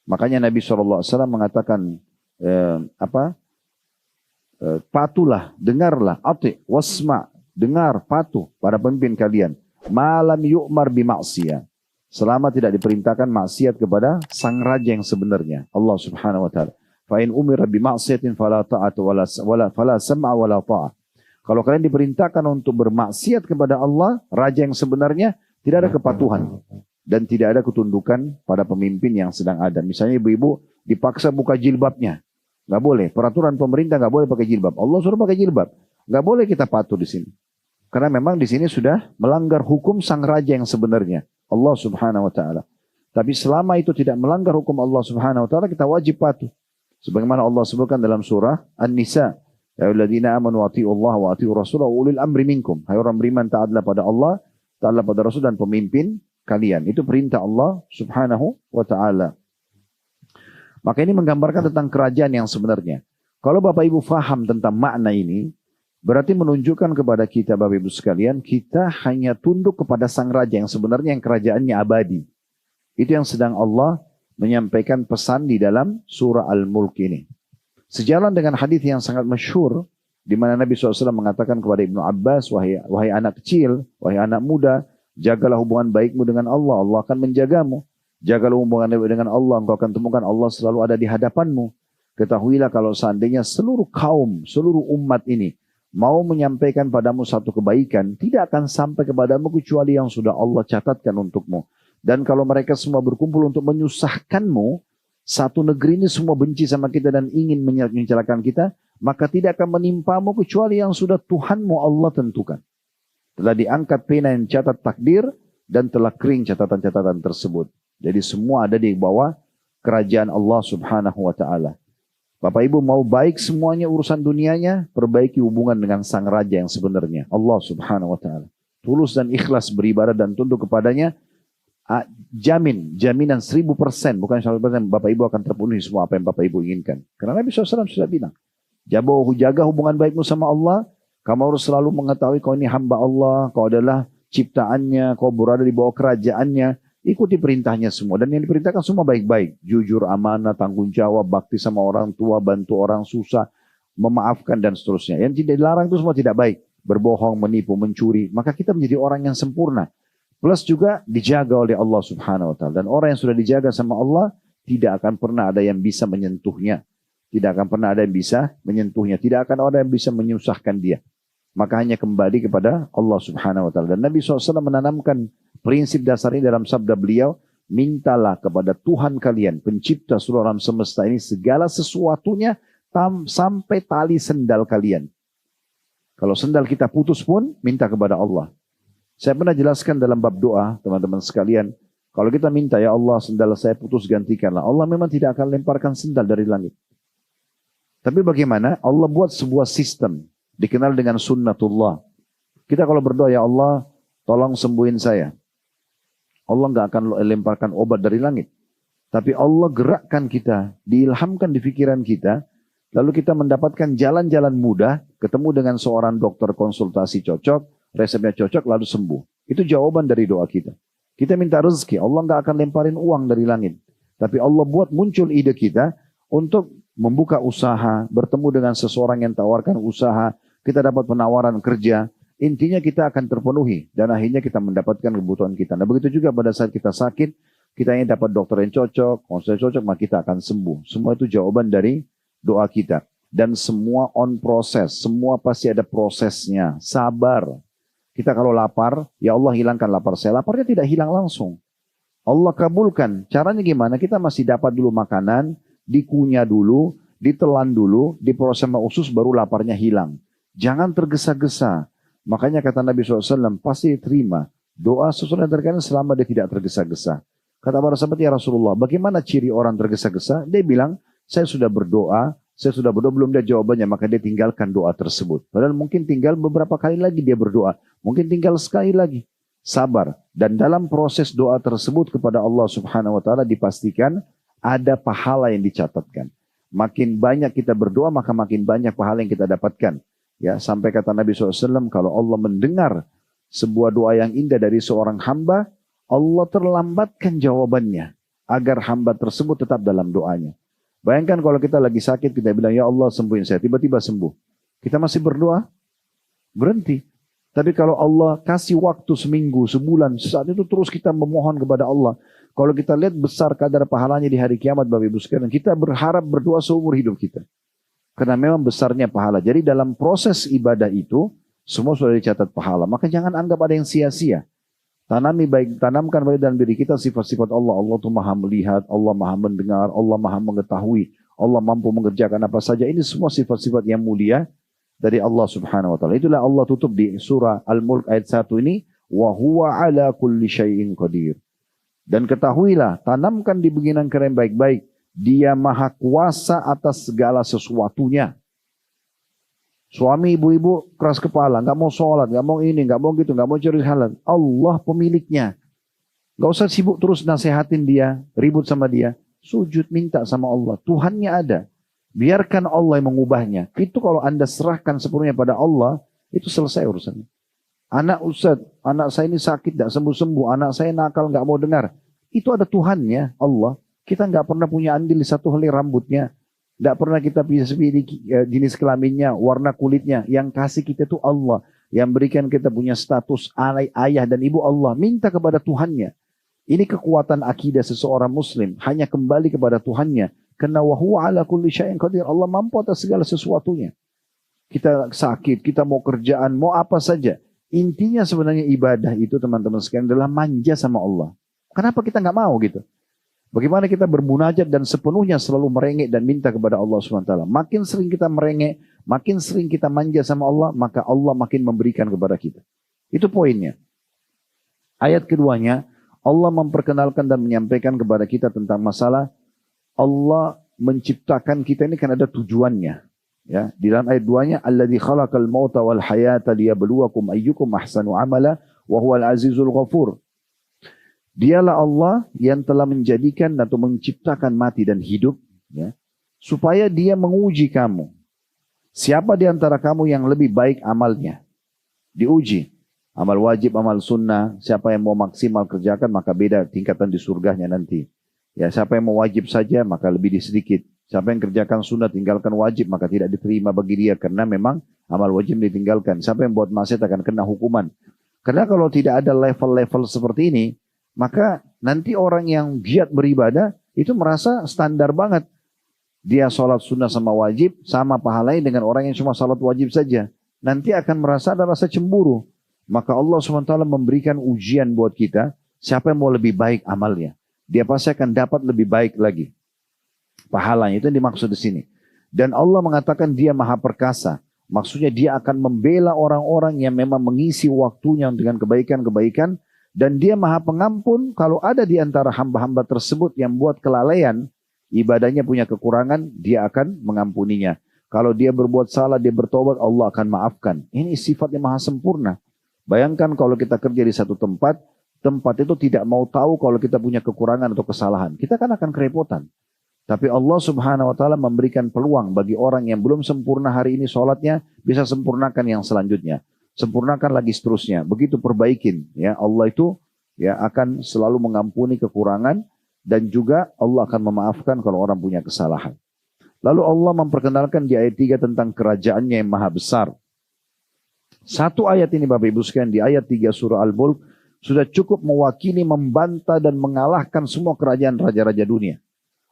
Makanya Nabi SAW mengatakan, patuhlah, dengarlah, ati, wasma, dengar, patuh pada pemimpin kalian. Malam yu'mar bimaksiyah. Selama tidak diperintahkan maksiat kepada sang raja yang sebenarnya, Allah subhanahu wa ta'ala. Fa'in umira bimaksiatin fala ta'at fala sam'a wala ta'at. Kalau kalian diperintahkan untuk bermaksiat kepada Allah, raja yang sebenarnya, tidak ada kepatuhan. Dan tidak ada ketundukan pada pemimpin yang sedang ada. Misalnya ibu-ibu dipaksa buka jilbabnya. Nggak boleh. Peraturan pemerintah nggak boleh pakai jilbab. Allah suruh pakai jilbab. Nggak boleh kita patuh di sini. Karena memang di sini sudah melanggar hukum sang raja yang sebenarnya, Allah subhanahu wa ta'ala. Tapi selama itu tidak melanggar hukum Allah subhanahu wa ta'ala, kita wajib patuh. Sebagaimana Allah sebutkan dalam surah An-Nisa. Ya ayyuhalladzina amanu wa atii'u Allah wa atii'u Rasulah wa ulil amri minkum. Hai orang beriman, taatlah pada Allah, taatlah pada Rasul dan pemimpin kalian. Itu perintah Allah subhanahu wa ta'ala. Maka ini menggambarkan tentang kerajaan yang sebenarnya. Kalau Bapak Ibu faham tentang makna ini, berarti menunjukkan kepada kita Bapak Ibu sekalian, kita hanya tunduk kepada sang raja yang sebenarnya yang kerajaannya abadi. Itu yang sedang Allah menyampaikan pesan di dalam surah Al-Mulk ini. Sejalan dengan hadis yang sangat masyhur Di mana Nabi SAW mengatakan kepada Ibnu Abbas, wahai anak kecil, wahai anak muda, jagalah hubungan baikmu dengan Allah, Allah akan menjagamu. Jagalah hubungan dengan Allah, engkau akan temukan Allah selalu ada di hadapanmu. Ketahuilah kalau seandainya seluruh kaum, seluruh umat ini mau menyampaikan padamu satu kebaikan, tidak akan sampai kepadamu kecuali yang sudah Allah catatkan untukmu. Dan kalau mereka semua berkumpul untuk menyusahkanmu, satu negeri ini semua benci sama kita dan ingin menyalahkan kita, maka tidak akan menimpamu kecuali yang sudah Tuhanmu Allah tentukan. Telah diangkat pena yang catat takdir dan telah kering catatan-catatan tersebut. Jadi semua ada di bawah kerajaan Allah Subhanahu wa taala. Bapak Ibu mau baik semuanya urusan dunianya, perbaiki hubungan dengan sang raja yang sebenarnya, Allah Subhanahu wa taala. Tulus dan ikhlas beribadah dan tunduk kepadanya, jaminan 1000%, bukan 100%, Bapak Ibu akan terpenuhi semua apa yang Bapak Ibu inginkan. Karena Nabi SAW sudah bilang, jaga hubungan baikmu sama Allah, kamu harus selalu mengetahui kau ini hamba Allah, kau adalah ciptaannya, kau berada di bawah kerajaannya. Ikuti perintahnya semua. Dan yang diperintahkan semua baik-baik. Jujur, amanah, tanggung jawab, bakti sama orang tua, bantu orang susah, memaafkan dan seterusnya. Yang tidak dilarang itu semua tidak baik. Berbohong, menipu, mencuri. Maka kita menjadi orang yang sempurna. Plus juga dijaga oleh Allah Subhanahu wa ta'ala. Dan orang yang sudah dijaga sama Allah, tidak akan pernah ada yang bisa menyentuhnya. Tidak akan pernah ada yang bisa menyentuhnya. Tidak akan ada yang bisa menyusahkan dia. Maka hanya kembali kepada Allah Subhanahu wa ta'ala. Dan Nabi SAW menanamkan prinsip dasar ini dalam sabda beliau, mintalah kepada Tuhan kalian, pencipta seluruh alam semesta ini, segala sesuatunya sampai tali sendal kalian. Kalau sendal kita putus pun, minta kepada Allah. Saya pernah jelaskan dalam bab doa, teman-teman sekalian, kalau kita minta, ya Allah sendal saya putus gantikanlah. Allah memang tidak akan lemparkan sendal dari langit. Tapi bagaimana? Allah buat sebuah sistem, dikenal dengan sunnatullah. Kita kalau berdoa, ya Allah tolong sembuhin saya. Allah nggak akan lemparkan obat dari langit. Tapi Allah gerakkan kita, diilhamkan di pikiran kita, lalu kita mendapatkan jalan-jalan mudah, ketemu dengan seorang dokter konsultasi cocok, resepnya cocok, lalu sembuh. Itu jawaban dari doa kita. Kita minta rezeki, Allah nggak akan lemparin uang dari langit. Tapi Allah buat muncul ide kita untuk membuka usaha, bertemu dengan seseorang yang tawarkan usaha, kita dapat penawaran kerja, intinya kita akan terpenuhi dan akhirnya kita mendapatkan kebutuhan kita. Nah begitu juga pada saat kita sakit, kita ingin dapat dokter yang cocok, konsul cocok, maka kita akan sembuh. Semua itu jawaban dari doa kita. Dan semua on proses, semua pasti ada prosesnya. Sabar. Kita kalau lapar, ya Allah hilangkan lapar saya. Laparnya tidak hilang langsung. Allah kabulkan. Caranya gimana? Kita masih dapat dulu makanan, dikunyah dulu, ditelan dulu, diproses sama usus, baru laparnya hilang. Jangan tergesa-gesa. Makanya kata Nabi SAW, pasti terima doa sesuatu yang terkait selama dia tidak tergesa-gesa. Kata para sahabat, ya Rasulullah, bagaimana ciri orang tergesa-gesa? Dia bilang, saya sudah berdoa, belum dia jawabannya, maka dia tinggalkan doa tersebut. Padahal mungkin tinggal beberapa kali lagi dia berdoa, mungkin tinggal sekali lagi. Sabar. Dan dalam proses doa tersebut kepada Allah Subhanahu wa ta'ala dipastikan ada pahala yang dicatatkan. Makin banyak kita berdoa, maka makin banyak pahala yang kita dapatkan. Ya, sampai kata Nabi SAW, kalau Allah mendengar sebuah doa yang indah dari seorang hamba, Allah terlambatkan jawabannya agar hamba tersebut tetap dalam doanya. Bayangkan kalau kita lagi sakit, kita bilang, ya Allah sembuhin saya, tiba-tiba sembuh. Kita masih berdoa? Berhenti. Tapi kalau Allah kasih waktu seminggu, sebulan, saat itu terus kita memohon kepada Allah. Kalau kita lihat besar kadar pahalanya di hari kiamat, Bapak Ibu sekalian, kita berharap berdoa seumur hidup kita. Karena memang besarnya pahala. Jadi dalam proses ibadah itu, semua sudah dicatat pahala. Maka jangan anggap ada yang sia-sia. Tanamkan pada dalam diri kita sifat-sifat Allah. Allah itu maha melihat, Allah maha mendengar, Allah maha mengetahui, Allah mampu mengerjakan apa saja. Ini semua sifat-sifat yang mulia dari Allah Subhanahu wa ta'ala. Itulah Allah tutup di surah Al-Mulk ayat 1 ini. Wa huwa ala kulli syai'in qadir. Dan ketahuilah, tanamkan di beginang kalian baik-baik. Dia maha kuasa atas segala sesuatunya. Suami ibu-ibu keras kepala, nggak mau sholat, nggak mau ini, nggak mau gitu, nggak mau cari halal. Allah pemiliknya. Nggak usah sibuk terus nasehatin dia, ribut sama dia. Sujud minta sama Allah. Tuhannya ada. Biarkan Allah yang mengubahnya. Itu kalau Anda serahkan sepenuhnya pada Allah, itu selesai urusannya. Anak Ustaz, anak saya ini sakit, tidak sembuh-sembuh. Anak saya nakal, nggak mau dengar. Itu ada Tuhannya, Allah. Kita nggak pernah punya andil di satu helai rambutnya. Tidak pernah kita pilih jenis kelaminnya, warna kulitnya. Yang kasih kita itu Allah. Yang berikan kita punya status ayah dan ibu Allah. Minta kepada Tuhannya. Ini kekuatan akidah seseorang muslim. Hanya kembali kepada Tuhannya. Karena wahuwa ala kulli syai'in qadir. Allah mampu atas segala sesuatunya. Kita sakit, kita mau kerjaan, mau apa saja. Intinya sebenarnya ibadah itu teman-teman sekalian adalah manja sama Allah. Kenapa kita nggak mau gitu? Bagaimana kita bermunajat dan sepenuhnya selalu merengek dan minta kepada Allah SWT. Makin sering kita merengek, makin sering kita manja sama Allah, maka Allah makin memberikan kepada kita. Itu poinnya. Ayat keduanya, Allah memperkenalkan dan menyampaikan kepada kita tentang masalah Allah menciptakan kita ini kan ada tujuannya. Ya, di dalam ayat 2-nya, Alladzi khalaqal mauta wal hayata liyabluwakum ayyukum ahsanu amala wa huwal azizul ghafur. Dialah Allah yang telah menjadikan atau menciptakan mati dan hidup, ya, supaya dia menguji kamu. Siapa di antara kamu yang lebih baik amalnya? Diuji. Amal wajib, amal sunnah. Siapa yang mau maksimal kerjakan, maka beda tingkatan di surganya nanti. Ya, siapa yang mau wajib saja, maka lebih sedikit. Siapa yang kerjakan sunnah, tinggalkan wajib, maka tidak diterima bagi dia. Karena memang amal wajib ditinggalkan. Siapa yang buat maksiat akan kena hukuman. Karena kalau tidak ada level-level seperti ini, maka nanti orang yang giat beribadah itu merasa standar banget. Dia sholat sunnah sama wajib, sama pahalanya dengan orang yang cuma sholat wajib saja. Nanti akan merasa ada rasa cemburu. Maka Allah SWT memberikan ujian buat kita, siapa yang mau lebih baik amalnya. Dia pasti akan dapat lebih baik lagi. Pahalanya itu yang dimaksud di sini. Dan Allah mengatakan dia maha perkasa. Maksudnya dia akan membela orang-orang yang memang mengisi waktunya dengan kebaikan-kebaikan. Dan dia maha pengampun kalau ada di antara hamba-hamba tersebut yang buat kelalaian, ibadahnya punya kekurangan, dia akan mengampuninya. Kalau dia berbuat salah, dia bertobat, Allah akan maafkan. Ini sifatnya maha sempurna. Bayangkan kalau kita kerja di satu tempat, tempat itu tidak mau tahu kalau kita punya kekurangan atau kesalahan. Kita kan akan kerepotan. Tapi Allah Subhanahu wa taala memberikan peluang bagi orang yang belum sempurna hari ini sholatnya, bisa sempurnakan yang selanjutnya. Sempurnakan lagi seterusnya. Begitu perbaikin. Ya, Allah itu ya akan selalu mengampuni kekurangan dan juga Allah akan memaafkan kalau orang punya kesalahan. Lalu Allah memperkenalkan di ayat 3 tentang kerajaannya yang maha besar. Satu ayat ini Bapak Ibu sekalian di ayat 3 surah Al-Mulk sudah cukup mewakili, membantah dan mengalahkan semua kerajaan raja-raja dunia.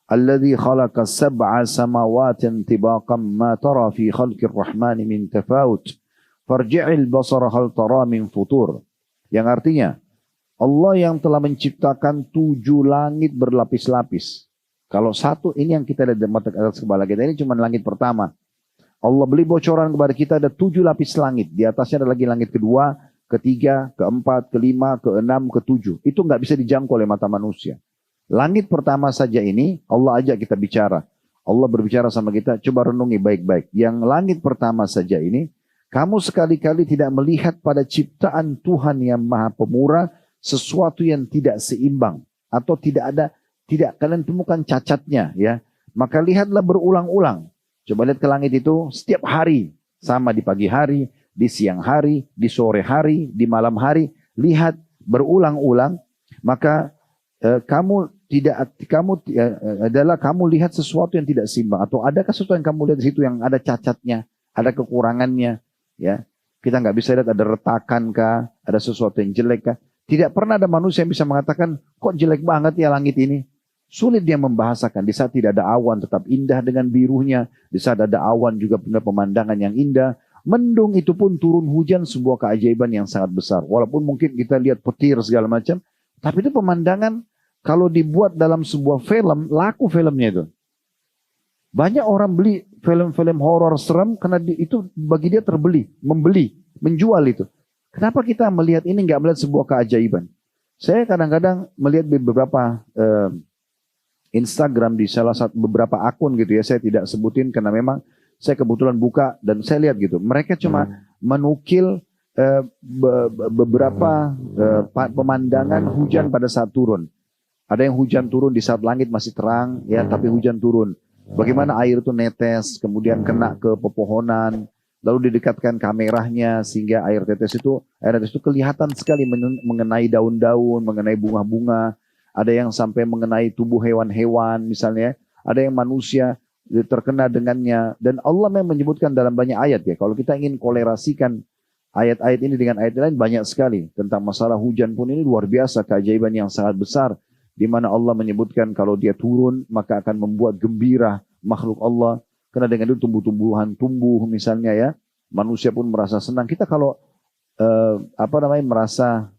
Alladzi khalaqa sab'a samawatin tibaqan ma tara fi khalqir rahmani min tafawut. Farji'il basara hal tara min futur. Yang artinya Allah yang telah menciptakan 7 langit berlapis-lapis. Kalau satu ini yang kita lihat di mata atas kepala kita ini cuma langit pertama. Allah beri bocoran kepada kita ada 7 lapis langit. Di atasnya ada lagi langit kedua, ketiga, keempat, kelima, keenam, ketujuh. Itu nggak bisa dijangkau oleh mata manusia. Langit pertama saja ini Allah ajak kita bicara. Allah berbicara sama kita, coba renungi baik-baik. Yang langit pertama saja ini, kamu sekali-kali tidak melihat pada ciptaan Tuhan yang maha pemurah sesuatu yang tidak seimbang atau tidak kalian temukan cacatnya, ya. Maka lihatlah berulang-ulang. Coba lihat ke langit itu setiap hari, sama di pagi hari, di siang hari, di sore hari, di malam hari, lihat berulang-ulang, maka kamu lihat sesuatu yang tidak seimbang atau adakah sesuatu yang kamu lihat di situ yang ada cacatnya, ada kekurangannya, ya. Kita nggak bisa lihat ada retakan kah, ada sesuatu yang jelek kah? Tidak pernah ada manusia yang bisa mengatakan kok jelek banget ya langit ini. Sulit dia membahasakan. Di saat tidak ada awan tetap indah dengan birunya. Di saat ada awan juga punya pemandangan yang indah. Mendung itu pun turun hujan, sebuah keajaiban yang sangat besar. Walaupun mungkin kita lihat petir segala macam. Tapi itu pemandangan kalau dibuat dalam sebuah film, laku filmnya itu. Banyak orang beli film-film horor serem karena itu bagi dia membeli, menjual itu. Kenapa kita melihat ini nggak melihat sebuah keajaiban? Saya kadang-kadang melihat beberapa Instagram di salah satu beberapa akun gitu ya, saya tidak sebutin karena memang saya kebetulan buka dan saya lihat gitu. Mereka cuma menukil beberapa pemandangan hujan pada saat turun. Ada yang hujan turun di saat langit masih terang, ya, tapi hujan turun. Bagaimana air itu netes, kemudian kena ke pepohonan, lalu didekatkan kameranya sehingga air netes itu kelihatan sekali mengenai daun-daun, mengenai bunga-bunga. Ada yang sampai mengenai tubuh hewan-hewan misalnya. Ada yang manusia terkena dengannya. Dan Allah memang menyebutkan dalam banyak ayat ya. Kalau kita ingin kolerasikan ayat-ayat ini dengan ayat lain banyak sekali. Tentang masalah hujan pun ini luar biasa. Keajaiban yang sangat besar. Di mana Allah menyebutkan kalau dia turun maka akan membuat gembira makhluk Allah. Karena dengan itu tumbuh-tumbuhan tumbuh misalnya ya. Manusia pun merasa senang. Kita kalau merasa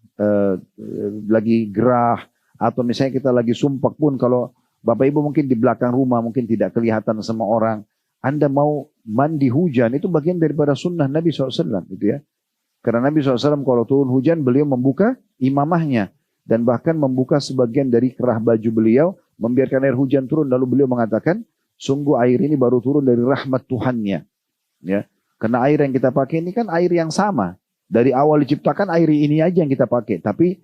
lagi gerah. Atau misalnya kita lagi sumpah pun kalau Bapak Ibu mungkin di belakang rumah mungkin tidak kelihatan sama orang. Anda mau mandi hujan itu bagian daripada sunnah Nabi SAW gitu ya. Karena Nabi SAW kalau turun hujan beliau membuka imamahnya. Dan bahkan membuka sebagian dari kerah baju beliau. Membiarkan air hujan turun lalu beliau mengatakan sungguh air ini baru turun dari rahmat Tuhannya. Ya. Karena air yang kita pakai ini kan air yang sama. Dari awal diciptakan air ini aja yang kita pakai. Tapi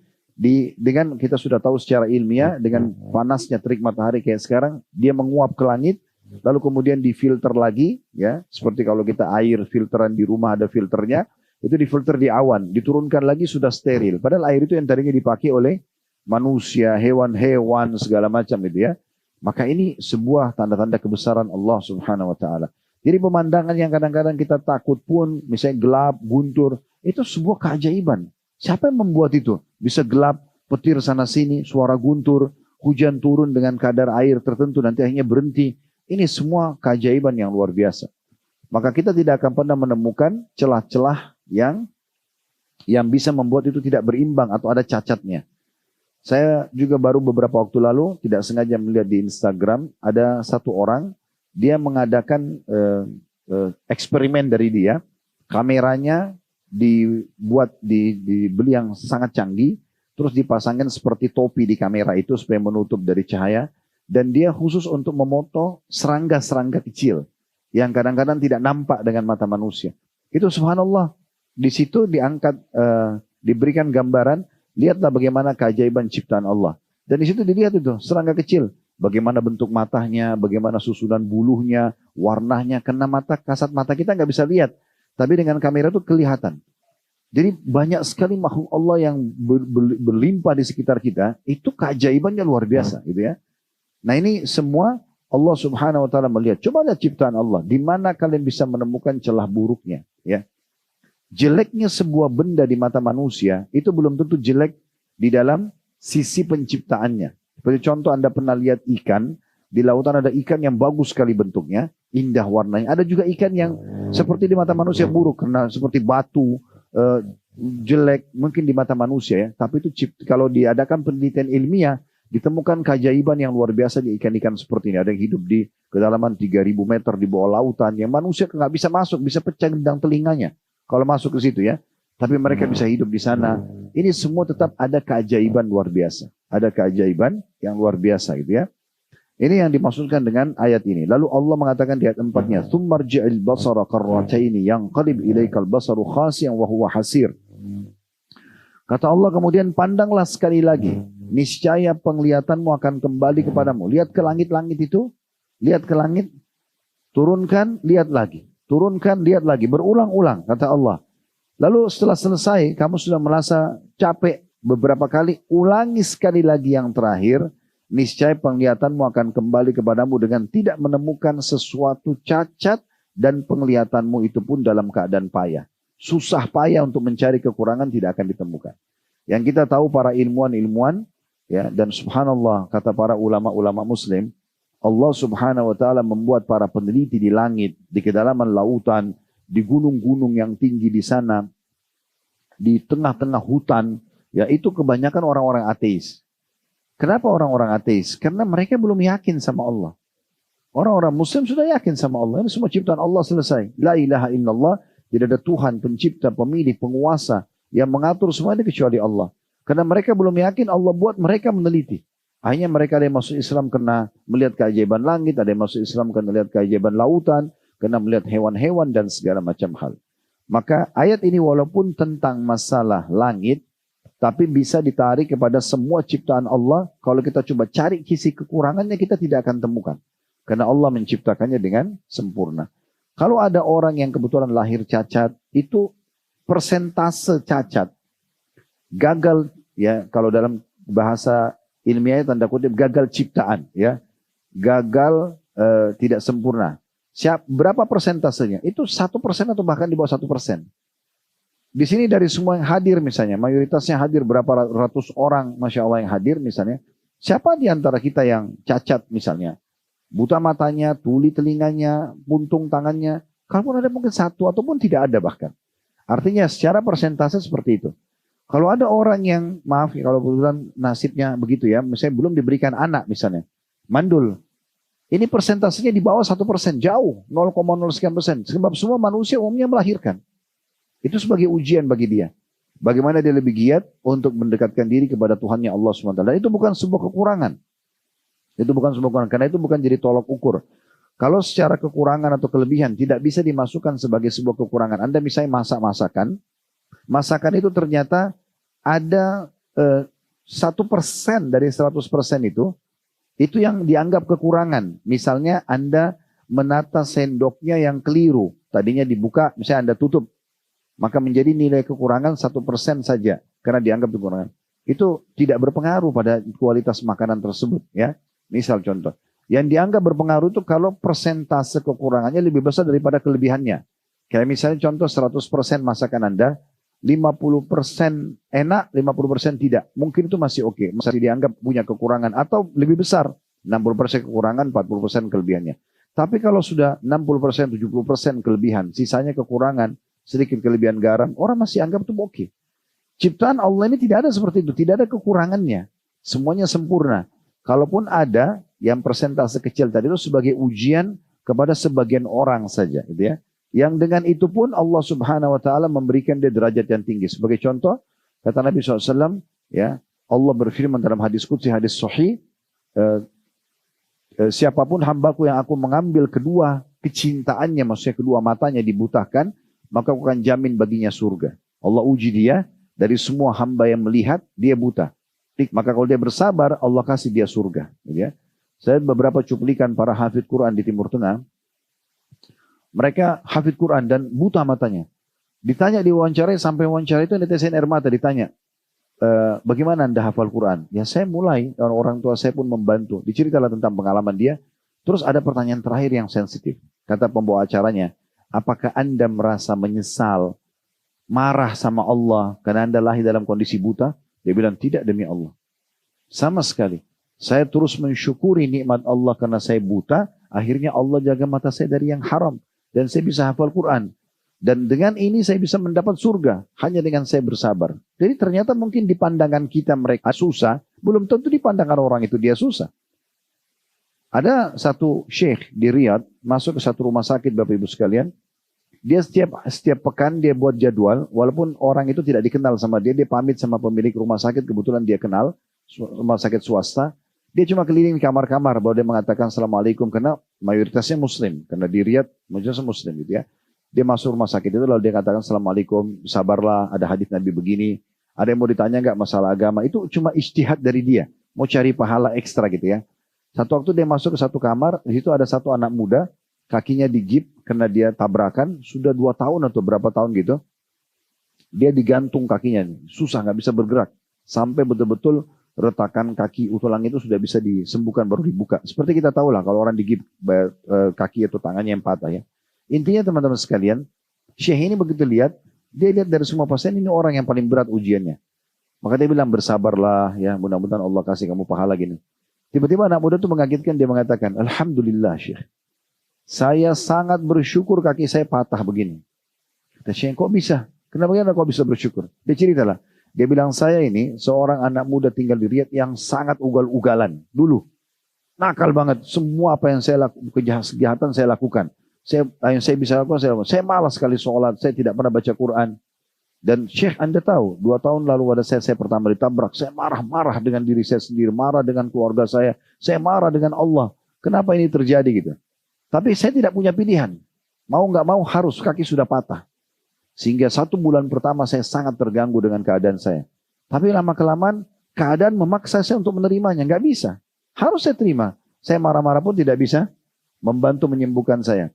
dengan kita sudah tahu secara ilmiah dengan panasnya terik matahari kayak sekarang dia menguap ke langit lalu kemudian difilter lagi ya seperti kalau kita air filteran di rumah ada filternya itu difilter di awan diturunkan lagi sudah steril padahal air itu yang tadinya dipakai oleh manusia hewan-hewan segala macam itu ya maka ini sebuah tanda-tanda kebesaran Allah Subhanahu wa taala. Jadi pemandangan yang kadang-kadang kita takut pun misalnya gelap guntur itu sebuah keajaiban. Siapa yang membuat itu? Bisa gelap, petir sana sini, suara guntur, hujan turun dengan kadar air tertentu, nanti akhirnya berhenti. Ini semua keajaiban yang luar biasa. Maka kita tidak akan pernah menemukan celah-celah yang bisa membuat itu tidak berimbang atau ada cacatnya. Saya juga baru beberapa waktu lalu tidak sengaja melihat di Instagram, ada satu orang, dia mengadakan eksperimen dari dia, kameranya dibeli yang sangat canggih, terus dipasangkan seperti topi di kamera itu supaya menutup dari cahaya, dan dia khusus untuk memoto serangga-serangga kecil yang kadang-kadang tidak nampak dengan mata manusia. Itu subhanallah, di situ diangkat, diberikan gambaran, lihatlah bagaimana keajaiban ciptaan Allah. Dan di situ dilihat itu serangga kecil, bagaimana bentuk matanya, bagaimana susunan bulunya, warnanya, karena kasat mata kita nggak bisa lihat. Tapi dengan kamera itu kelihatan. Jadi banyak sekali makhluk Allah yang berlimpah di sekitar kita. Itu keajaibannya luar biasa gitu ya. Nah ini semua Allah Subhanahu wa taala melihat. Coba lihat ciptaan Allah. Di mana kalian bisa menemukan celah buruknya. Ya. Jeleknya sebuah benda di mata manusia. Itu belum tentu jelek di dalam sisi penciptaannya. Seperti contoh Anda pernah lihat ikan. Di lautan ada ikan yang bagus sekali bentuknya. Indah warnanya. Ada juga ikan yang seperti di mata manusia buruk karena seperti batu jelek mungkin di mata manusia ya. Tapi itu kalau diadakan penelitian ilmiah ditemukan keajaiban yang luar biasa di ikan-ikan seperti ini. Ada yang hidup di kedalaman 3.000 meter di bawah lautan yang manusia nggak bisa masuk, bisa pecah gendang telinganya kalau masuk ke situ ya. Tapi mereka bisa hidup di sana. Ini semua tetap ada keajaiban luar biasa. Ada keajaiban yang luar biasa gitu ya. Ini yang dimaksudkan dengan ayat ini. Lalu Allah mengatakan di ayat 4-nya, "Tsummarji'il basara qarrataini yanqalib ilaikal basaru khasi'an wa huwa hasir." Kata Allah kemudian pandanglah sekali lagi, niscaya penglihatanmu akan kembali kepadamu. Lihat ke langit-langit itu, lihat ke langit, turunkan, lihat lagi. Turunkan, lihat lagi, berulang-ulang kata Allah. Lalu setelah selesai, kamu sudah merasa capek beberapa kali, ulangi sekali lagi yang terakhir. Niscaya penglihatanmu akan kembali kepadamu dengan tidak menemukan sesuatu cacat dan penglihatanmu itu pun dalam keadaan payah. Susah payah untuk mencari kekurangan tidak akan ditemukan. Yang kita tahu para ilmuwan-ilmuwan ya dan subhanallah kata para ulama-ulama muslim, Allah Subhanahu wa taala membuat para peneliti di langit, di kedalaman lautan, di gunung-gunung yang tinggi di sana, di tengah-tengah hutan, ya itu kebanyakan orang-orang ateis. Kenapa orang-orang ateis? Karena mereka belum yakin sama Allah. Orang-orang muslim sudah yakin sama Allah. Ini semua ciptaan Allah selesai. La ilaha illallah. Tidak ada Tuhan, pencipta, pemilik, penguasa yang mengatur semua ini kecuali Allah. Karena mereka belum yakin, Allah buat mereka meneliti. Akhirnya mereka ada yang masuk Islam karena melihat keajaiban langit, ada yang masuk Islam karena melihat keajaiban lautan, karena melihat hewan-hewan dan segala macam hal. Maka ayat ini walaupun tentang masalah langit, tapi bisa ditarik kepada semua ciptaan Allah. Kalau kita coba cari sisi kekurangannya kita tidak akan temukan. Karena Allah menciptakannya dengan sempurna. Kalau ada orang yang kebetulan lahir cacat, itu persentase cacat. Gagal, ya kalau dalam bahasa ilmiahnya tanda kutip gagal ciptaan. Ya, gagal tidak sempurna. Berapa persentasenya? Itu 1% atau bahkan di bawah 1%. Di sini dari semua yang hadir misalnya, mayoritasnya hadir berapa ratus orang, Masya Allah yang hadir misalnya. Siapa di antara kita yang cacat misalnya? Buta matanya, tuli telinganya, buntung tangannya. Kalaupun ada mungkin satu ataupun tidak ada bahkan. Artinya secara persentase seperti itu. Kalau ada orang yang, maaf ya kalau kebetulan nasibnya begitu ya, misalnya belum diberikan anak misalnya, mandul. Ini persentasenya di bawah 1%, jauh, 0,0 sekian persen. Sebab semua manusia umumnya melahirkan. Itu sebagai ujian bagi dia. Bagaimana dia lebih giat untuk mendekatkan diri kepada Tuhannya Allah SWT. Dan itu bukan sebuah kekurangan. Itu bukan sebuah kekurangan. Karena itu bukan jadi tolok ukur. Kalau secara kekurangan atau kelebihan tidak bisa dimasukkan sebagai sebuah kekurangan. Anda misalnya masak-masakan. Masakan itu ternyata ada 1% dari 100% itu yang dianggap kekurangan. Misalnya Anda menata sendoknya yang keliru. Tadinya dibuka, misalnya Anda tutup. Maka menjadi nilai kekurangan 1% saja. Karena dianggap kekurangan. Itu tidak berpengaruh pada kualitas makanan tersebut. Ya, misal contoh. Yang dianggap berpengaruh itu kalau persentase kekurangannya lebih besar daripada kelebihannya. Kayak misalnya contoh 100% masakan Anda. 50% enak, 50% tidak. Mungkin itu masih oke. Masih dianggap punya kekurangan. Atau lebih besar. 60% kekurangan, 40% kelebihannya. Tapi kalau sudah 60%, 70% kelebihan. Sisanya kekurangan. Sedikit kelebihan garam, orang masih anggap itu oke. Ciptaan Allah ini tidak ada seperti itu, tidak ada kekurangannya. Semuanya sempurna. Kalaupun ada yang persentase kecil tadi itu sebagai ujian kepada sebagian orang saja, gitu ya. Yang dengan itu pun Allah Subhanahu wa taala memberikan dia derajat yang tinggi. Sebagai contoh, kata Nabi SAW, ya, Allah berfirman dalam hadis qudsi, hadis sahih, siapapun hambaku yang aku mengambil kedua kecintaannya, maksudnya kedua matanya dibutakan, maka aku akan jamin baginya surga. Allah uji dia dari semua hamba yang melihat dia buta. Maka kalau dia bersabar, Allah kasih dia surga. Ya. Saya beberapa cuplikan para hafidz Quran di Timur Tengah. Mereka hafidz Quran dan buta matanya. Ditanya di wawancara, sampai wawancara itu netesin air mata ditanya. Bagaimana Anda hafal Quran? Ya saya mulai, dan orang tua saya pun membantu. Diceritalah tentang pengalaman dia. Terus ada pertanyaan terakhir yang sensitif. Kata pembawa acaranya, apakah Anda merasa menyesal, marah sama Allah karena Anda lahir dalam kondisi buta? Dia bilang, tidak demi Allah. Sama sekali. Saya terus mensyukuri nikmat Allah karena saya buta. Akhirnya Allah jaga mata saya dari yang haram. Dan saya bisa hafal Quran. Dan dengan ini saya bisa mendapat surga. Hanya dengan saya bersabar. Jadi ternyata mungkin di pandangan kita mereka susah. Belum tentu di pandangan orang itu dia susah. Ada satu syekh di Riyadh masuk ke satu rumah sakit Bapak Ibu sekalian. Dia setiap pekan dia buat jadwal, walaupun orang itu tidak dikenal sama dia, dia pamit sama pemilik rumah sakit, kebetulan dia kenal, rumah sakit swasta. Dia cuma keliling kamar-kamar, bahwa dia mengatakan Assalamualaikum, karena mayoritasnya Muslim, karena di Riyadh mayoritasnya Muslim gitu ya. Dia masuk rumah sakit itu lalu dia katakan Assalamualaikum, sabarlah, ada hadis Nabi begini, ada yang mau ditanya nggak masalah agama, itu cuma ijtihad dari dia, mau cari pahala ekstra gitu ya. Satu waktu dia masuk ke satu kamar, di situ ada satu anak muda, kakinya digigit karena dia tabrakan, sudah 2 tahun atau berapa tahun gitu. Dia digantung kakinya, susah nggak bisa bergerak. Sampai betul-betul retakan kaki tulang itu sudah bisa disembuhkan baru dibuka. Seperti kita tahu lah kalau orang digigit kaki atau tangannya yang patah ya. Intinya teman-teman sekalian, Syekh ini begitu lihat, dia lihat dari semua pasien ini orang yang paling berat ujiannya. Maka dia bilang bersabarlah ya, mudah-mudahan Allah kasih kamu pahala gini. Tiba-tiba anak muda itu mengagetkan, dia mengatakan, Alhamdulillah Syekh. Saya sangat bersyukur kaki saya patah begini. Kata Syekh, kok bisa? Kenapa kok bisa bersyukur? Dia ceritalah. Dia bilang, saya ini seorang anak muda tinggal di Riyadh yang sangat ugal-ugalan. Dulu. Nakal banget. Semua apa yang saya lakukan, kejahatan saya lakukan. Yang saya bisa lakukan, saya lakukan. Saya malas sekali sholat. Saya tidak pernah baca Quran. Dan Syekh Anda tahu, 2 tahun lalu pada saya pertama ditabrak. Saya marah-marah dengan diri saya sendiri. Marah dengan keluarga saya. Saya marah dengan Allah. Kenapa ini terjadi gitu? Tapi saya tidak punya pilihan. Mau nggak mau harus, kaki sudah patah. Sehingga 1 bulan pertama saya sangat terganggu dengan keadaan saya. Tapi lama-kelamaan keadaan memaksa saya untuk menerimanya. Nggak bisa. Harus saya terima. Saya marah-marah pun tidak bisa membantu menyembuhkan saya.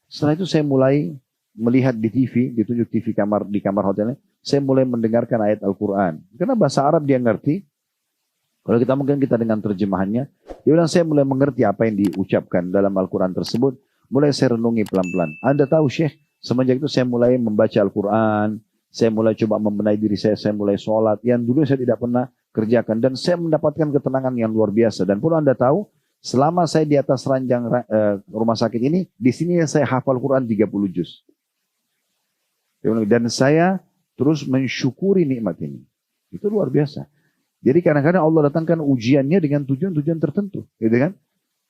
Setelah itu saya mulai melihat di TV, ditunjuk TV di kamar hotelnya. Saya mulai mendengarkan ayat Al-Quran. Karena bahasa Arab dia ngerti. Kalau kita mungkin kita dengan terjemahannya, dia bilang saya mulai mengerti apa yang diucapkan dalam Al-Quran tersebut, mulai saya renungi pelan-pelan. Anda tahu Syekh, semenjak itu saya mulai membaca Al-Quran, saya mulai coba membenahi diri saya mulai sholat, yang dulu saya tidak pernah kerjakan, dan saya mendapatkan ketenangan yang luar biasa. Dan perlu Anda tahu, selama saya di atas ranjang rumah sakit ini, di sini saya hafal Quran 30 juz. Dan saya terus mensyukuri nikmat ini. Itu luar biasa. Jadi kadang-kadang Allah datangkan ujiannya dengan tujuan-tujuan tertentu, gitu kan?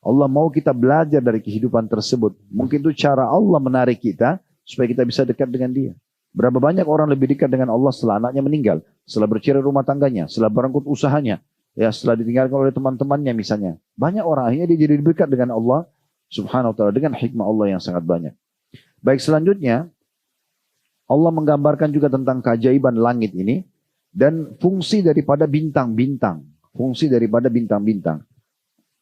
Allah mau kita belajar dari kehidupan tersebut. Mungkin itu cara Allah menarik kita supaya kita bisa dekat dengan Dia. Berapa banyak orang lebih dekat dengan Allah setelah anaknya meninggal, setelah bercerai rumah tangganya, setelah berangkut usahanya, ya setelah ditinggalkan oleh teman-temannya misalnya. Banyak orang akhirnya dia jadi dekat dengan Allah Subhanahu wa taala dengan hikmah Allah yang sangat banyak. Baik, selanjutnya Allah menggambarkan juga tentang keajaiban langit ini. Dan fungsi daripada bintang-bintang. Fungsi daripada bintang-bintang.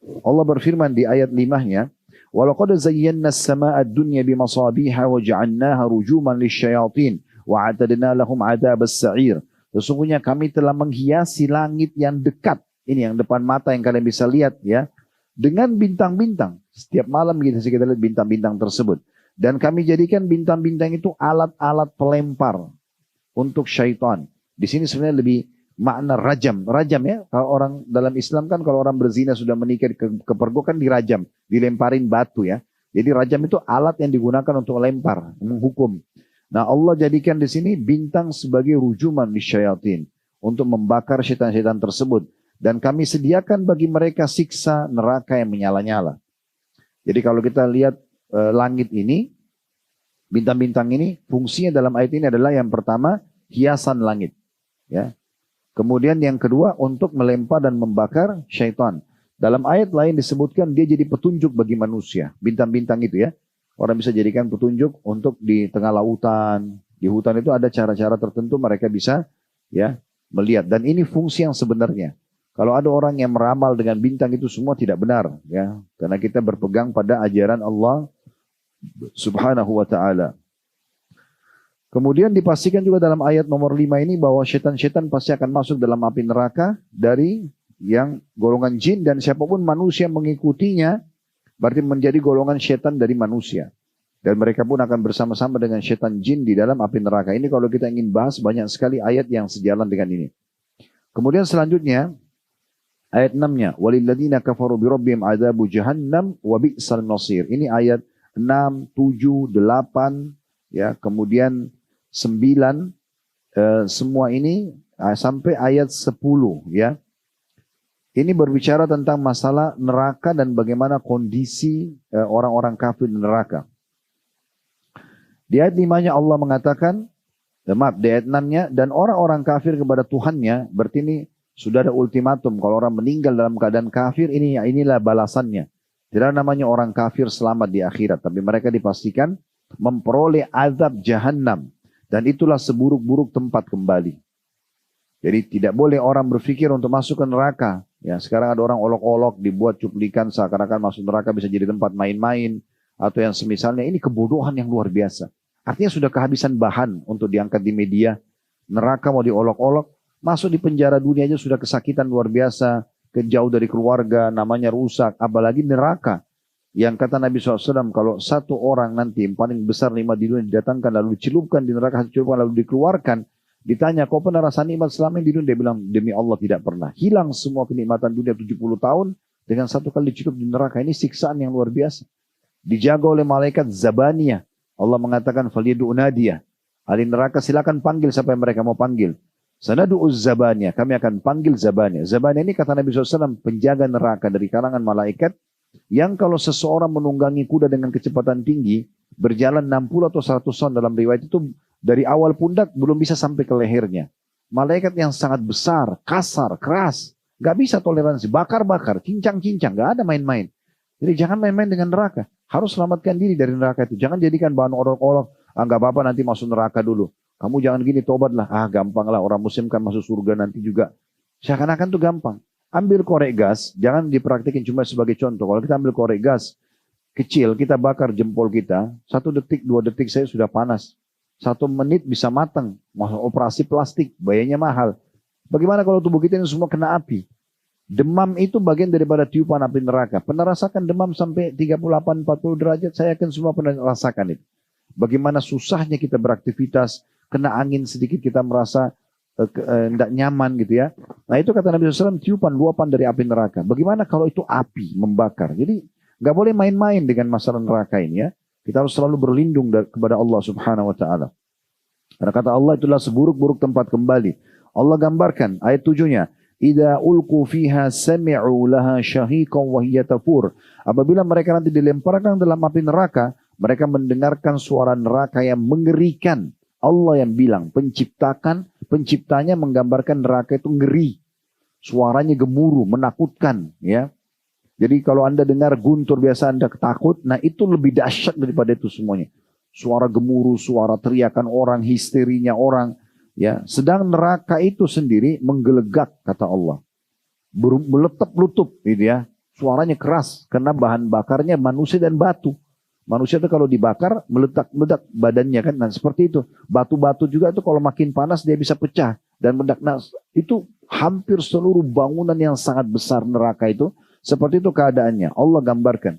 Allah berfirman di ayat 5-nya, وَلَقَدْ زَيَّنَّا السَّمَاءَ الدُّنْيَا بِمَصَابِيحَ وَجَعَلْنَاهَا رُجُومًا لِلشَّيَاطِينَ وَعَتَدْنَا لَهُمْ عَذَابَ السَّعِيرِ. Sesungguhnya kami telah menghiasi langit yang dekat. Ini yang depan mata yang kalian bisa lihat ya. Dengan bintang-bintang. Setiap malam kita lihat bintang-bintang tersebut. Dan kami jadikan bintang-bintang itu alat-alat pelempar untuk syaitan. Di sini sebenarnya lebih makna rajam. Rajam ya, kalau orang dalam Islam kan kalau orang berzina sudah menikah kepergok dirajam, dilemparin batu ya. Jadi rajam itu alat yang digunakan untuk lempar, menghukum. Nah Allah jadikan di sini bintang sebagai rujuman di syaitan untuk membakar syaitan-syaitan tersebut. Dan kami sediakan bagi mereka siksa neraka yang menyala-nyala. Jadi kalau kita lihat langit ini, bintang-bintang ini fungsinya dalam ayat ini adalah yang pertama hiasan langit. Ya. Kemudian yang kedua untuk melempar dan membakar syaitan. Dalam ayat lain disebutkan dia jadi petunjuk bagi manusia. Bintang-bintang itu ya. Orang bisa jadikan petunjuk untuk di tengah lautan. Di hutan itu ada cara-cara tertentu mereka bisa ya melihat. Dan ini fungsi yang sebenarnya. Kalau ada orang yang meramal dengan bintang itu semua tidak benar. Ya. Karena kita berpegang pada ajaran Allah Subhanahu wa ta'ala. Kemudian dipastikan juga dalam ayat nomor 5 ini bahwa syaitan-syaitan pasti akan masuk dalam api neraka dari yang golongan jin dan siapapun manusia mengikutinya berarti menjadi golongan syaitan dari manusia. Dan mereka pun akan bersama-sama dengan syaitan jin di dalam api neraka. Ini kalau kita ingin bahas banyak sekali ayat yang sejalan dengan ini. Kemudian selanjutnya ayat 6-nya walilladzina kafaru birabbihim adzabu jahannam wa bi'sal masir. Ini ayat 6, 7, 8 ya, kemudian 9 semua ini sampai ayat 10 ya. Ini berbicara tentang masalah neraka dan bagaimana kondisi orang-orang kafir di neraka. Di ayat 5-nya Allah mengatakan, di ayat 6-nya, dan orang-orang kafir kepada Tuhannya, berarti ini sudah ada ultimatum. Kalau orang meninggal dalam keadaan kafir, inilah balasannya. Tidak namanya orang kafir selamat di akhirat, tapi mereka dipastikan memperoleh azab jahannam. Dan itulah seburuk-buruk tempat kembali. Jadi tidak boleh orang berpikir untuk masuk ke neraka. Ya, sekarang ada orang olok-olok dibuat cuplikan seakan-akan masuk neraka bisa jadi tempat main-main. Atau yang semisalnya, ini kebodohan yang luar biasa. Artinya sudah kehabisan bahan untuk diangkat di media. Neraka mau diolok-olok. Masuk di penjara dunia aja sudah kesakitan luar biasa. Jauh dari keluarga, namanya rusak. Apalagi neraka. Yang kata Nabi SAW, kalau satu orang nanti yang paling besar nikmat di dunia didatangkan, lalu dicelupkan di neraka, dicelupkan, lalu dikeluarkan. Ditanya, kau pernah rasa nikmat selama ini di dunia? Dia bilang, demi Allah tidak pernah. Hilang semua kenikmatan dunia 70 tahun, dengan satu kali dicelup di neraka. Ini siksaan yang luar biasa. Dijaga oleh malaikat Zabaniyah. Allah mengatakan, Falidu Unadiyah. Ahli neraka silakan panggil siapa yang mereka mau panggil. Sanadu'uz Zabaniyah. Kami akan panggil Zabaniyah. Zabaniyah ini kata Nabi SAW, penjaga neraka dari kalangan malaikat. Yang kalau seseorang menunggangi kuda dengan kecepatan tinggi, berjalan 60 atau 100 tahun dalam riwayat itu, dari awal pundak belum bisa sampai ke lehernya. Malaikat yang sangat besar, kasar, keras, gak bisa toleransi, bakar-bakar, cincang-cincang, gak ada main-main. Jadi jangan main-main dengan neraka, harus selamatkan diri dari neraka itu. Jangan jadikan bahan olok-olok, gak apa-apa nanti masuk neraka dulu. Kamu jangan gini, tobatlah, gampang lah, orang muslim kan masuk surga nanti juga. Seakan-akan itu gampang. Ambil korek gas, jangan dipraktikin cuma sebagai contoh. Kalau kita ambil korek gas kecil, kita bakar jempol kita, 1 detik, 2 detik saya sudah panas. 1 menit bisa matang. Operasi plastik, biayanya mahal. Bagaimana kalau tubuh kita ini semua kena api? Demam itu bagian daripada tiupan api neraka. Pernah rasakan demam sampai 38-40 derajat? Saya yakin semua pernah rasakan itu. Bagaimana susahnya kita beraktivitas, kena angin sedikit kita merasa tidak nyaman gitu ya. Nah itu kata Nabi SAW, tiupan, luapan dari api neraka. Bagaimana kalau itu api membakar? Jadi nggak boleh main-main dengan masalah neraka ini ya. Kita harus selalu berlindung kepada Allah Subhanahu Wa Taala. Karena kata Allah itulah seburuk-buruk tempat kembali. Allah gambarkan ayat 7-nya. Idza ulqu fiha sami'u laha syahiqan wa hiya tafur. Apabila mereka nanti dilemparkan dalam api neraka, mereka mendengarkan suara neraka yang mengerikan. Allah yang bilang, penciptanya menggambarkan neraka itu ngeri. Suaranya gemuruh, menakutkan, ya. Jadi kalau Anda dengar guntur biasa Anda takut, nah itu lebih dahsyat daripada itu semuanya. Suara gemuruh, suara teriakan orang, histerinya orang. Ya, sedang neraka itu sendiri menggelegak kata Allah, meletap-lutup, gitu ya. Suaranya keras karena bahan bakarnya manusia dan batu. Manusia itu kalau dibakar meledak badannya kan, nah seperti itu. Batu-batu juga itu kalau makin panas dia bisa pecah dan meledak. Nah, itu hampir seluruh bangunan yang sangat besar neraka itu seperti itu keadaannya. Allah gambarkan.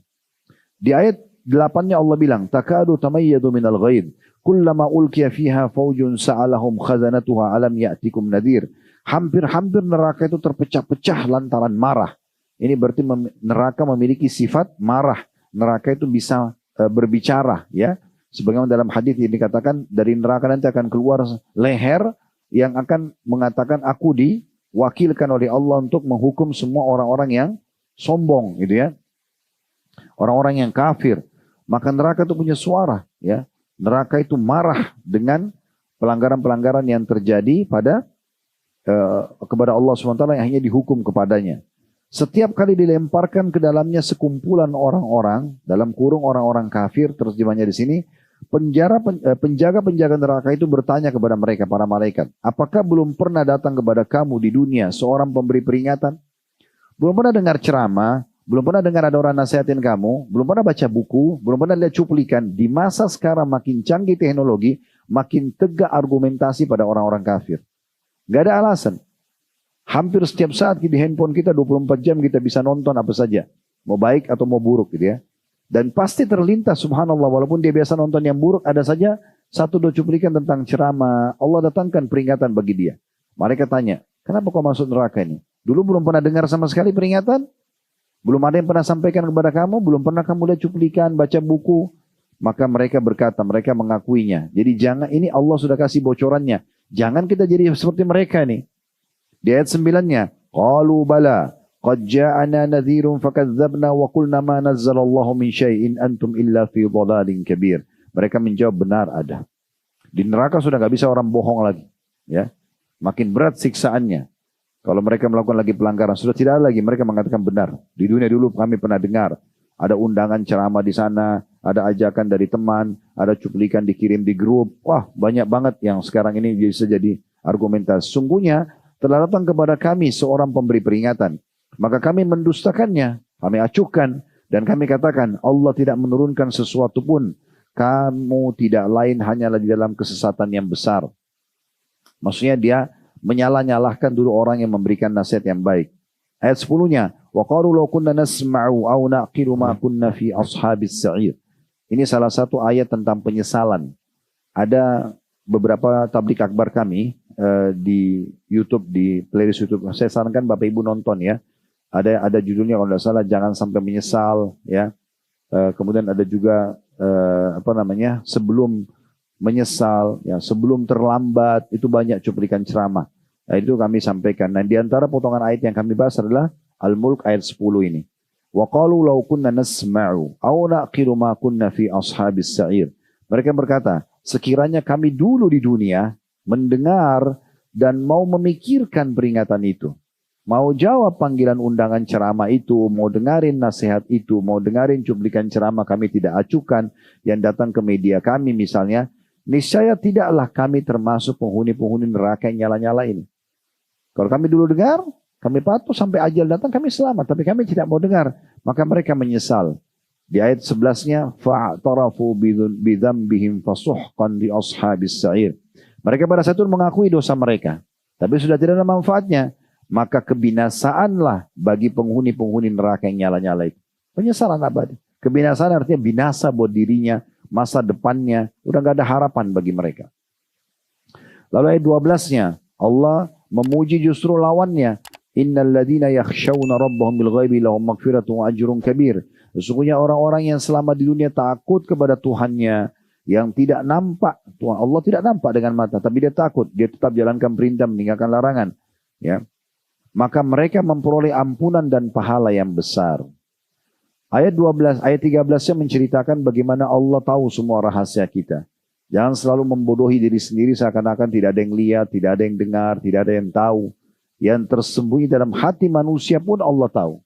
Di ayat 8-nya Allah bilang, takadu tamayyadu minal ghaid. Kullama ulkiya fiha faujun sa'alahum khazanatuha alam ya'tikum nadir. Hampir-hampir neraka itu terpecah-pecah lantaran marah. Ini berarti neraka memiliki sifat marah. Neraka itu bisa berbicara, ya. Sebagaimana dalam hadis ini dikatakan dari neraka nanti akan keluar leher yang akan mengatakan aku diwakilkan oleh Allah untuk menghukum semua orang-orang yang sombong, gitu ya. Orang-orang yang kafir. Maka neraka itu punya suara, ya. Neraka itu marah dengan pelanggaran-pelanggaran yang terjadi kepada Allah SWT yang hanya dihukum kepadanya. Setiap kali dilemparkan ke dalamnya sekumpulan orang-orang, dalam kurung orang-orang kafir, terjemahnya di sini, penjaga-penjaga neraka itu bertanya kepada mereka, para malaikat, apakah belum pernah datang kepada kamu di dunia seorang pemberi peringatan? Belum pernah dengar ceramah? Belum pernah dengar ada orang nasihatin kamu, belum pernah baca buku, belum pernah lihat cuplikan. Di masa sekarang makin canggih teknologi, makin tegak argumentasi pada orang-orang kafir. Gak ada alasan. Hampir setiap saat di handphone kita 24 jam kita bisa nonton apa saja. Mau baik atau mau buruk gitu ya. Dan pasti terlintas subhanallah, walaupun dia biasa nonton yang buruk, ada saja 1-2 cuplikan tentang ceramah. Allah datangkan peringatan bagi dia. Mereka tanya, kenapa kau masuk neraka ini? Dulu belum pernah dengar sama sekali peringatan? Belum ada yang pernah sampaikan kepada kamu, belum pernah kamu lihat cuplikan, baca buku. Maka mereka berkata, mereka mengakuinya. Jadi jangan, ini Allah sudah kasih bocorannya. Jangan kita jadi seperti mereka nih. Di ayat 9-nya, qalu bala, qad ja'ana nadhirun fakadzabna wa qulna ma nazzalallahu min syai'in antum illa fi dhalalin kabir. Mereka menjawab benar ada. Di neraka sudah gak bisa orang bohong lagi. Ya, makin berat siksaannya. Kalau mereka melakukan lagi pelanggaran, sudah tidak ada lagi. Mereka mengatakan benar. Di dunia dulu kami pernah dengar. Ada undangan ceramah di sana. Ada ajakan dari teman. Ada cuplikan dikirim di grup. Wah, banyak banget yang sekarang ini bisa jadi argumentasi. Sungguhnya telah datang kepada kami seorang pemberi peringatan. Maka kami mendustakannya. Kami acuhkan. Dan kami katakan, Allah tidak menurunkan sesuatu pun. Kamu tidak lain hanyalah di dalam kesesatan yang besar. Maksudnya dia menyalah-nyalahkan dulu orang yang memberikan nasihat yang baik. Ayat 10-nya, wa qalu law kunna nasma'u aw naqilu ma kunna fi ashabis sa'ir. Ini salah satu ayat tentang penyesalan. Ada beberapa tablik akbar kami di YouTube, di playlist YouTube. Saya sarankan Bapak Ibu nonton ya. Ada judulnya kalau tidak salah, jangan sampai menyesal ya. Kemudian ada juga sebelum menyesal, ya, sebelum terlambat, itu banyak cuplikan ceramah. Nah, itu kami sampaikan. Dan di antara potongan ayat yang kami bahas adalah Al-Mulk ayat 10 ini. Wa qalu law kunna nasma'u aw naqilu ma kunna fi ashabis sa'ir. Mereka berkata, sekiranya kami dulu di dunia mendengar dan mau memikirkan peringatan itu, mau jawab panggilan undangan ceramah itu, mau dengarin nasihat itu, mau dengarin cuplikan ceramah kami tidak acuhkan yang datang ke media kami misalnya, niscaya tidaklah kami termasuk penghuni-penghuni neraka yang nyala-nyala ini. Kalau kami dulu dengar, kami patuh sampai ajal datang, kami selamat. Tapi kami tidak mau dengar. Maka mereka menyesal. Di ayat 11-nya, fa'tarafu bidzambihim fasuhqan li ashabis sa'ir. Mereka pada saat itu mengakui dosa mereka. Tapi sudah tidak ada manfaatnya. maka kebinasaanlah bagi penghuni-penghuni neraka yang nyala-nyala itu. Penyesalan abadi. Kebinasaan artinya binasa buat dirinya, masa depannya, udah gak ada harapan bagi mereka. Lalu ayat 12-nya, Allah memuji justru lawannya. Innal ladhina yakhshawna rabbahum bil ghaibi lahum maghfiratun wa ajrun kabir. Sesungguhnya orang-orang yang selama di dunia takut kepada Tuhannya, yang tidak nampak, Tuhan Allah tidak nampak dengan mata, tapi dia takut, dia tetap jalankan perintah, meninggalkan larangan, ya. Maka mereka memperoleh ampunan dan pahala yang besar. Ayat 12, ayat 13-nya menceritakan bagaimana Allah tahu semua rahasia kita. Jangan selalu membodohi diri sendiri seakan-akan tidak ada yang lihat, tidak ada yang dengar, tidak ada yang tahu. Yang tersembunyi dalam hati manusia pun Allah tahu.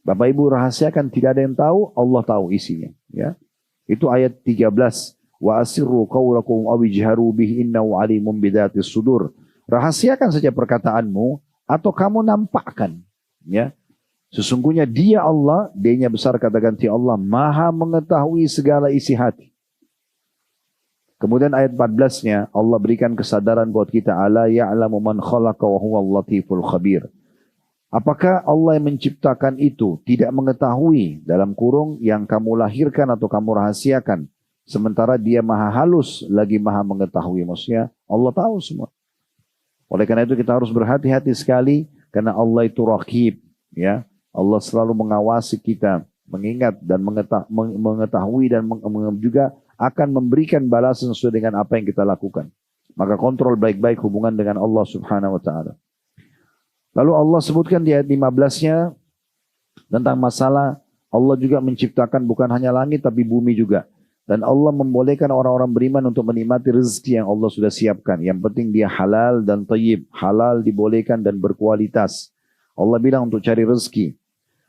Bapak Ibu rahasiakan, tidak ada yang tahu, Allah tahu isinya, ya. Itu ayat 13. Wa asirru qawlakum aw ijharu bihi innahu alimun bidatis sudur. Rahasiakan saja perkataanmu atau kamu nampakkan, ya. Sesungguhnya dia Allah, dia-nya besar kata ganti Allah, maha mengetahui segala isi hati. Kemudian ayat 14-nya Allah berikan kesadaran buat kita, ala ya'lamu man khalaqa wa huwal latiful khabir. Apakah Allah yang menciptakan itu tidak mengetahui dalam kurung yang kamu lahirkan atau kamu rahasiakan? Sementara dia maha halus lagi maha mengetahui. Maksudnya Allah tahu semua. Oleh karena itu kita harus berhati-hati sekali. Karena Allah itu raqib, ya. Allah selalu mengawasi kita. Mengingat dan mengetahui dan juga akan memberikan balasan sesuai dengan apa yang kita lakukan. Maka kontrol baik-baik hubungan dengan Allah subhanahu wa ta'ala. Lalu Allah sebutkan di ayat 15-nya tentang masalah Allah juga menciptakan bukan hanya langit tapi bumi juga. Dan Allah membolehkan orang-orang beriman untuk menikmati rezeki yang Allah sudah siapkan. Yang penting dia halal dan thayyib. Halal dibolehkan dan berkualitas. Allah bilang untuk cari rezeki.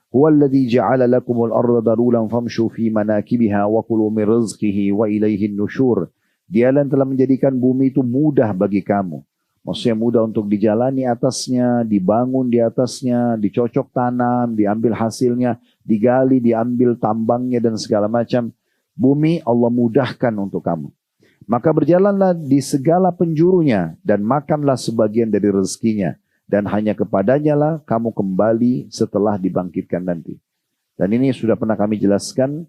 Huwallazi ja'ala lakumul arda dalulan famshu fi manakibiha wa kulu min rizqihi wa ilaihin nusyur. Dialah yang telah menjadikan bumi itu mudah bagi kamu. Maksudnya mudah untuk dijalani atasnya, dibangun di atasnya, dicocok tanam, diambil hasilnya, digali, diambil tambangnya dan segala macam. Bumi Allah mudahkan untuk kamu. Maka berjalanlah di segala penjurunya dan makanlah sebagian dari rezekinya. Dan hanya kepadanya lah kamu kembali setelah dibangkitkan nanti. Dan ini sudah pernah kami jelaskan.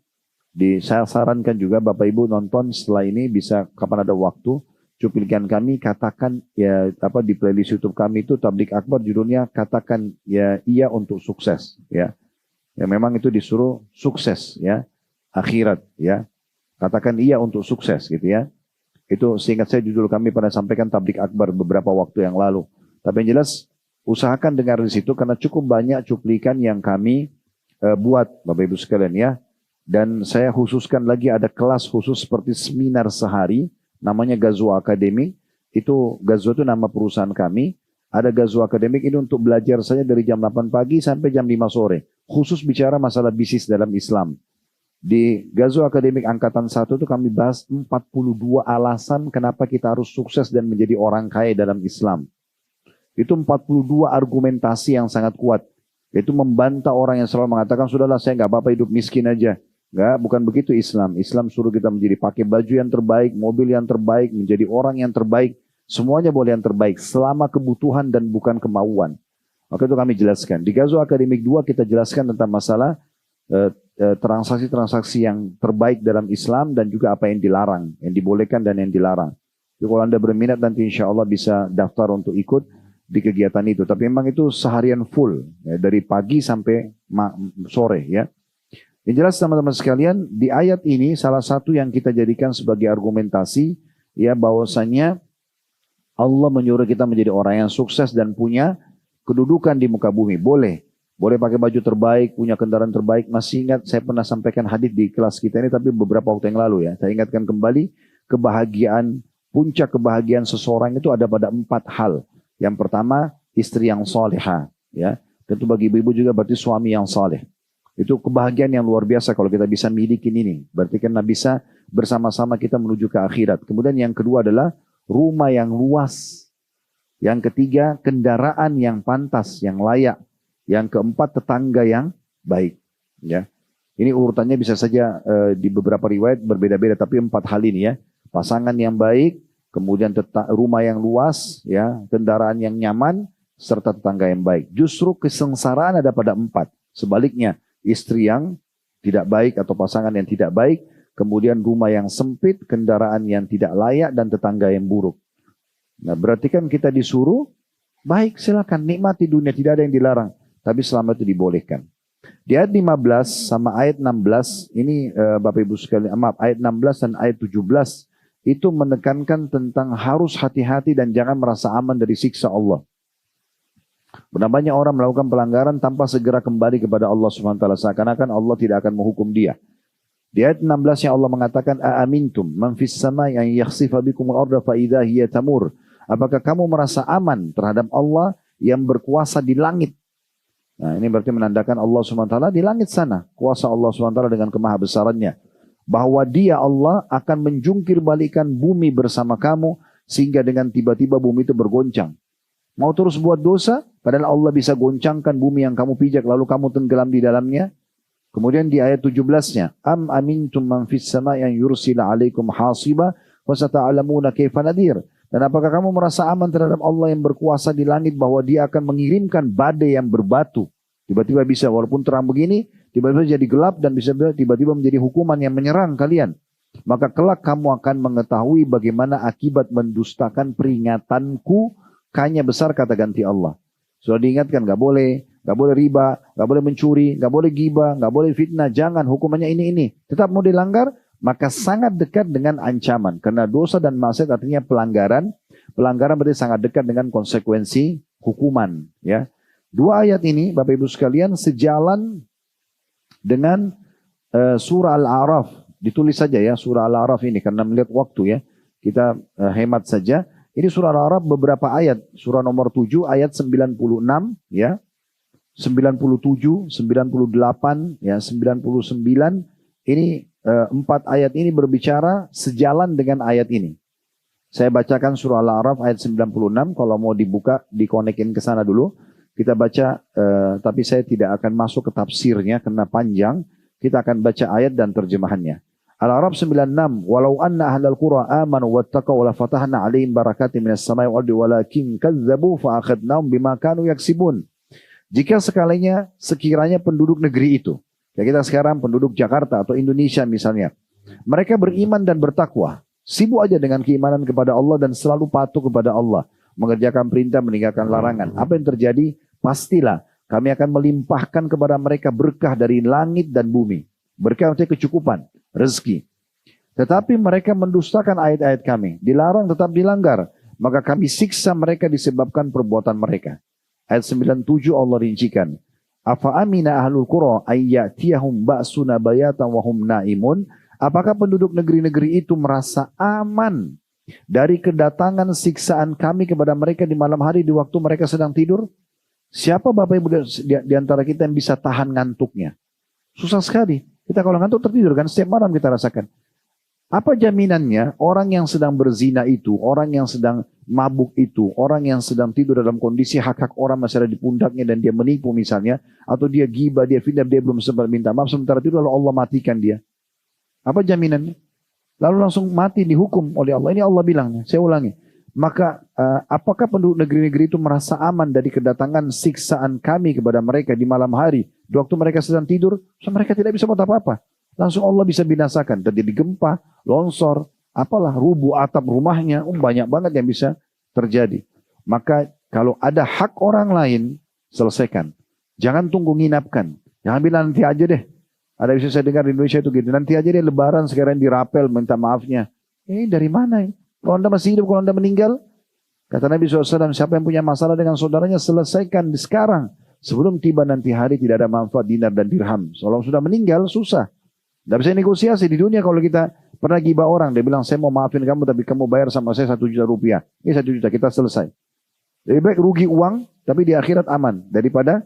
Saya sarankan juga Bapak Ibu nonton setelah ini bisa kapan ada waktu. Cuplikan kami katakan ya di playlist YouTube kami itu Tablik Akbar judulnya katakan ya iya untuk sukses ya. Ya memang itu disuruh sukses ya. Akhirat ya, katakan iya untuk sukses gitu ya. Itu seingat saya judul kami pernah sampaikan Tablik Akbar beberapa waktu yang lalu. Tapi yang jelas usahakan dengar di situ karena cukup banyak cuplikan yang kami buat Bapak Ibu sekalian ya. Dan saya khususkan lagi ada kelas khusus seperti seminar sehari namanya Gazwa Akademik. Itu Gazwa itu nama perusahaan kami. Ada Gazwa Akademik ini untuk belajar saja dari jam 8 pagi sampai jam 5 sore. Khusus bicara masalah bisnis dalam Islam. Di Gazwa Akademik Angkatan 1 itu kami bahas 42 alasan kenapa kita harus sukses dan menjadi orang kaya dalam Islam. Itu 42 argumentasi yang sangat kuat. Itu membantah orang yang selalu mengatakan, sudahlah saya nggak apa-apa hidup miskin aja. Nggak, bukan begitu Islam. Islam suruh kita menjadi pakai baju yang terbaik, mobil yang terbaik, menjadi orang yang terbaik. Semuanya boleh yang terbaik, selama kebutuhan dan bukan kemauan. Maka itu kami jelaskan. Di Gazwa Akademik 2 kita jelaskan tentang masalah transaksi-transaksi yang terbaik dalam Islam dan juga apa yang dilarang, yang dibolehkan dan yang dilarang. Jadi kalau Anda berminat nanti insya Allah bisa daftar untuk ikut di kegiatan itu. Tapi memang itu seharian full, ya, dari pagi sampai sore ya. Yang jelas teman-teman sekalian, di ayat ini salah satu yang kita jadikan sebagai argumentasi ya bahwasanya Allah menyuruh kita menjadi orang yang sukses dan punya kedudukan di muka bumi. Boleh pakai baju terbaik, punya kendaraan terbaik. Masih ingat saya pernah sampaikan hadis di kelas kita ini tapi beberapa waktu yang lalu ya. Saya ingatkan kembali, kebahagiaan, puncak kebahagiaan seseorang itu ada pada 4 hal. Yang pertama, istri yang salihah ya. Tentu bagi ibu-ibu juga berarti suami yang saleh. Itu kebahagiaan yang luar biasa kalau kita bisa milikin ini. Berarti karena bisa bersama-sama kita menuju ke akhirat. Kemudian yang kedua adalah rumah yang luas. Yang ketiga, kendaraan yang pantas, yang layak. Yang keempat, tetangga yang baik. Ya, ini urutannya bisa saja di beberapa riwayat berbeda-beda, tapi 4 hal ini ya. Pasangan yang baik, kemudian rumah yang luas, ya, kendaraan yang nyaman, serta tetangga yang baik. Justru kesengsaraan ada pada 4. Sebaliknya, istri yang tidak baik atau pasangan yang tidak baik, kemudian rumah yang sempit, kendaraan yang tidak layak, dan tetangga yang buruk. Nah, berarti kan kita disuruh, baik silakan nikmati dunia, tidak ada yang dilarang. Tapi selama itu dibolehkan. Di ayat 15 sama ayat 16, ini Bapak Ibu sekalian, maaf, ayat 16 dan ayat 17, itu menekankan tentang harus hati-hati dan jangan merasa aman dari siksa Allah. Benar banyak orang melakukan pelanggaran tanpa segera kembali kepada Allah SWT. Seakan-akan Allah tidak akan menghukum dia. Di ayat 16 yang Allah mengatakan, Aamintum man fis samai an yakhsifa bikum al-ardha fa idza hiya tamur. Apakah kamu merasa aman terhadap Allah yang berkuasa di langit? Nah, ini berarti menandakan Allah SWT di langit sana. Kuasa Allah SWT dengan kemahabesarannya. Bahwa dia Allah akan menjungkir balikan bumi bersama kamu. Sehingga dengan tiba-tiba bumi itu bergoncang. Mau terus buat dosa, padahal Allah bisa goncangkan bumi yang kamu pijak, lalu kamu tenggelam di dalamnya. Kemudian di ayat 17-nya, Am amintum man fis samai an yursila alaikum hasiba, wa sata'alamuna kaifa nadir. Dan apakah kamu merasa aman terhadap Allah yang berkuasa di langit bahwa dia akan mengirimkan badai yang berbatu. Tiba-tiba bisa, walaupun terang begini, tiba-tiba jadi gelap dan bisa tiba-tiba menjadi hukuman yang menyerang kalian. Maka kelak kamu akan mengetahui bagaimana akibat mendustakan peringatanku, kanya besar kata ganti Allah. Sudah diingatkan, gak boleh riba, gak boleh mencuri, gak boleh ghibah, gak boleh fitnah, jangan, hukumannya ini. Tetap mau dilanggar, maka sangat dekat dengan ancaman. Karena dosa dan maksiat artinya pelanggaran. Pelanggaran berarti sangat dekat dengan konsekuensi hukuman. Ya. Dua ayat ini, Bapak Ibu sekalian, sejalan dengan surah Al-A'raf. Ditulis saja ya, surah Al-A'raf ini. Karena melihat waktu ya, kita hemat saja. Ini surah Al-A'raf beberapa ayat. Surah nomor 7 ayat 96 ya. 97, 98, ya 99. Ini 4 ayat ini berbicara sejalan dengan ayat ini. Saya bacakan surah Al-A'raf ayat 96. Kalau mau dibuka, dikonekin ke sana dulu. Kita baca, tapi saya tidak akan masuk ke tafsirnya karena panjang. Kita akan baca ayat dan terjemahannya. Al-A'raf 96. Walau anna ahlal qura amanu wattaqaw la fatahna 'alaihim barakatin minas samai wal ardi walakin kazzabu fa akhadnahum bima kanu yaksibun. Jika sekiranya penduduk negeri itu, ya kita sekarang penduduk Jakarta atau Indonesia misalnya, mereka beriman dan bertakwa, sibuk aja dengan keimanan kepada Allah dan selalu patuh kepada Allah, mengerjakan perintah, meninggalkan larangan. Apa yang terjadi? Pastilah kami akan melimpahkan kepada mereka berkah dari langit dan bumi. Berkah untuk kecukupan, rezeki. Tetapi mereka mendustakan ayat-ayat kami, dilarang tetap dilanggar, maka kami siksa mereka disebabkan perbuatan mereka. Ayat 97 Allah rincikan. Afa amina ahlul qura ayyatiyahum ba'suna bayatan wa hum naimun. Apakah penduduk negeri-negeri itu merasa aman dari kedatangan siksaan kami kepada mereka di malam hari di waktu mereka sedang tidur? Siapa Bapak Ibu di antara kita yang bisa tahan ngantuknya? Susah sekali. Kita kalau ngantuk tertidur kan setiap malam kita rasakan. Apa jaminannya orang yang sedang berzina itu, orang yang sedang mabuk itu, orang yang sedang tidur dalam kondisi hak-hak orang masih ada di pundaknya dan dia menipu misalnya, atau dia ghibah, dia fitnah, dia belum sempat minta maaf, sementara tidur lalu Allah matikan dia. Apa jaminannya? Lalu langsung mati dihukum oleh Allah. Ini Allah bilangnya, saya ulangi. Maka apakah penduduk negeri-negeri itu merasa aman dari kedatangan siksaan kami kepada mereka di malam hari? Di waktu mereka sedang tidur, mereka tidak bisa buat apa-apa. Langsung Allah bisa binasakan. Terjadi gempa, longsor, apalah rubuh atap rumahnya. Banyak banget yang bisa terjadi. Maka kalau ada hak orang lain, selesaikan. Jangan tunggu nginapkan. Jangan bilang nanti aja deh. Ada bisa saya dengar di Indonesia itu gitu. Nanti aja deh lebaran sekarang dirapel minta maafnya. Dari mana ini? Kalau Anda masih hidup, kalau Anda meninggal. Kata Nabi SAW, siapa yang punya masalah dengan saudaranya, selesaikan sekarang. Sebelum tiba nanti hari tidak ada manfaat dinar dan dirham. Kalau sudah meninggal, susah. Tidak bisa negosiasi di dunia. Kalau kita pernah gibah orang, dia bilang, saya mau maafin kamu, tapi kamu bayar sama saya 1 juta rupiah. Ini 1 juta, kita selesai. Lebih baik rugi uang, tapi di akhirat aman. Daripada,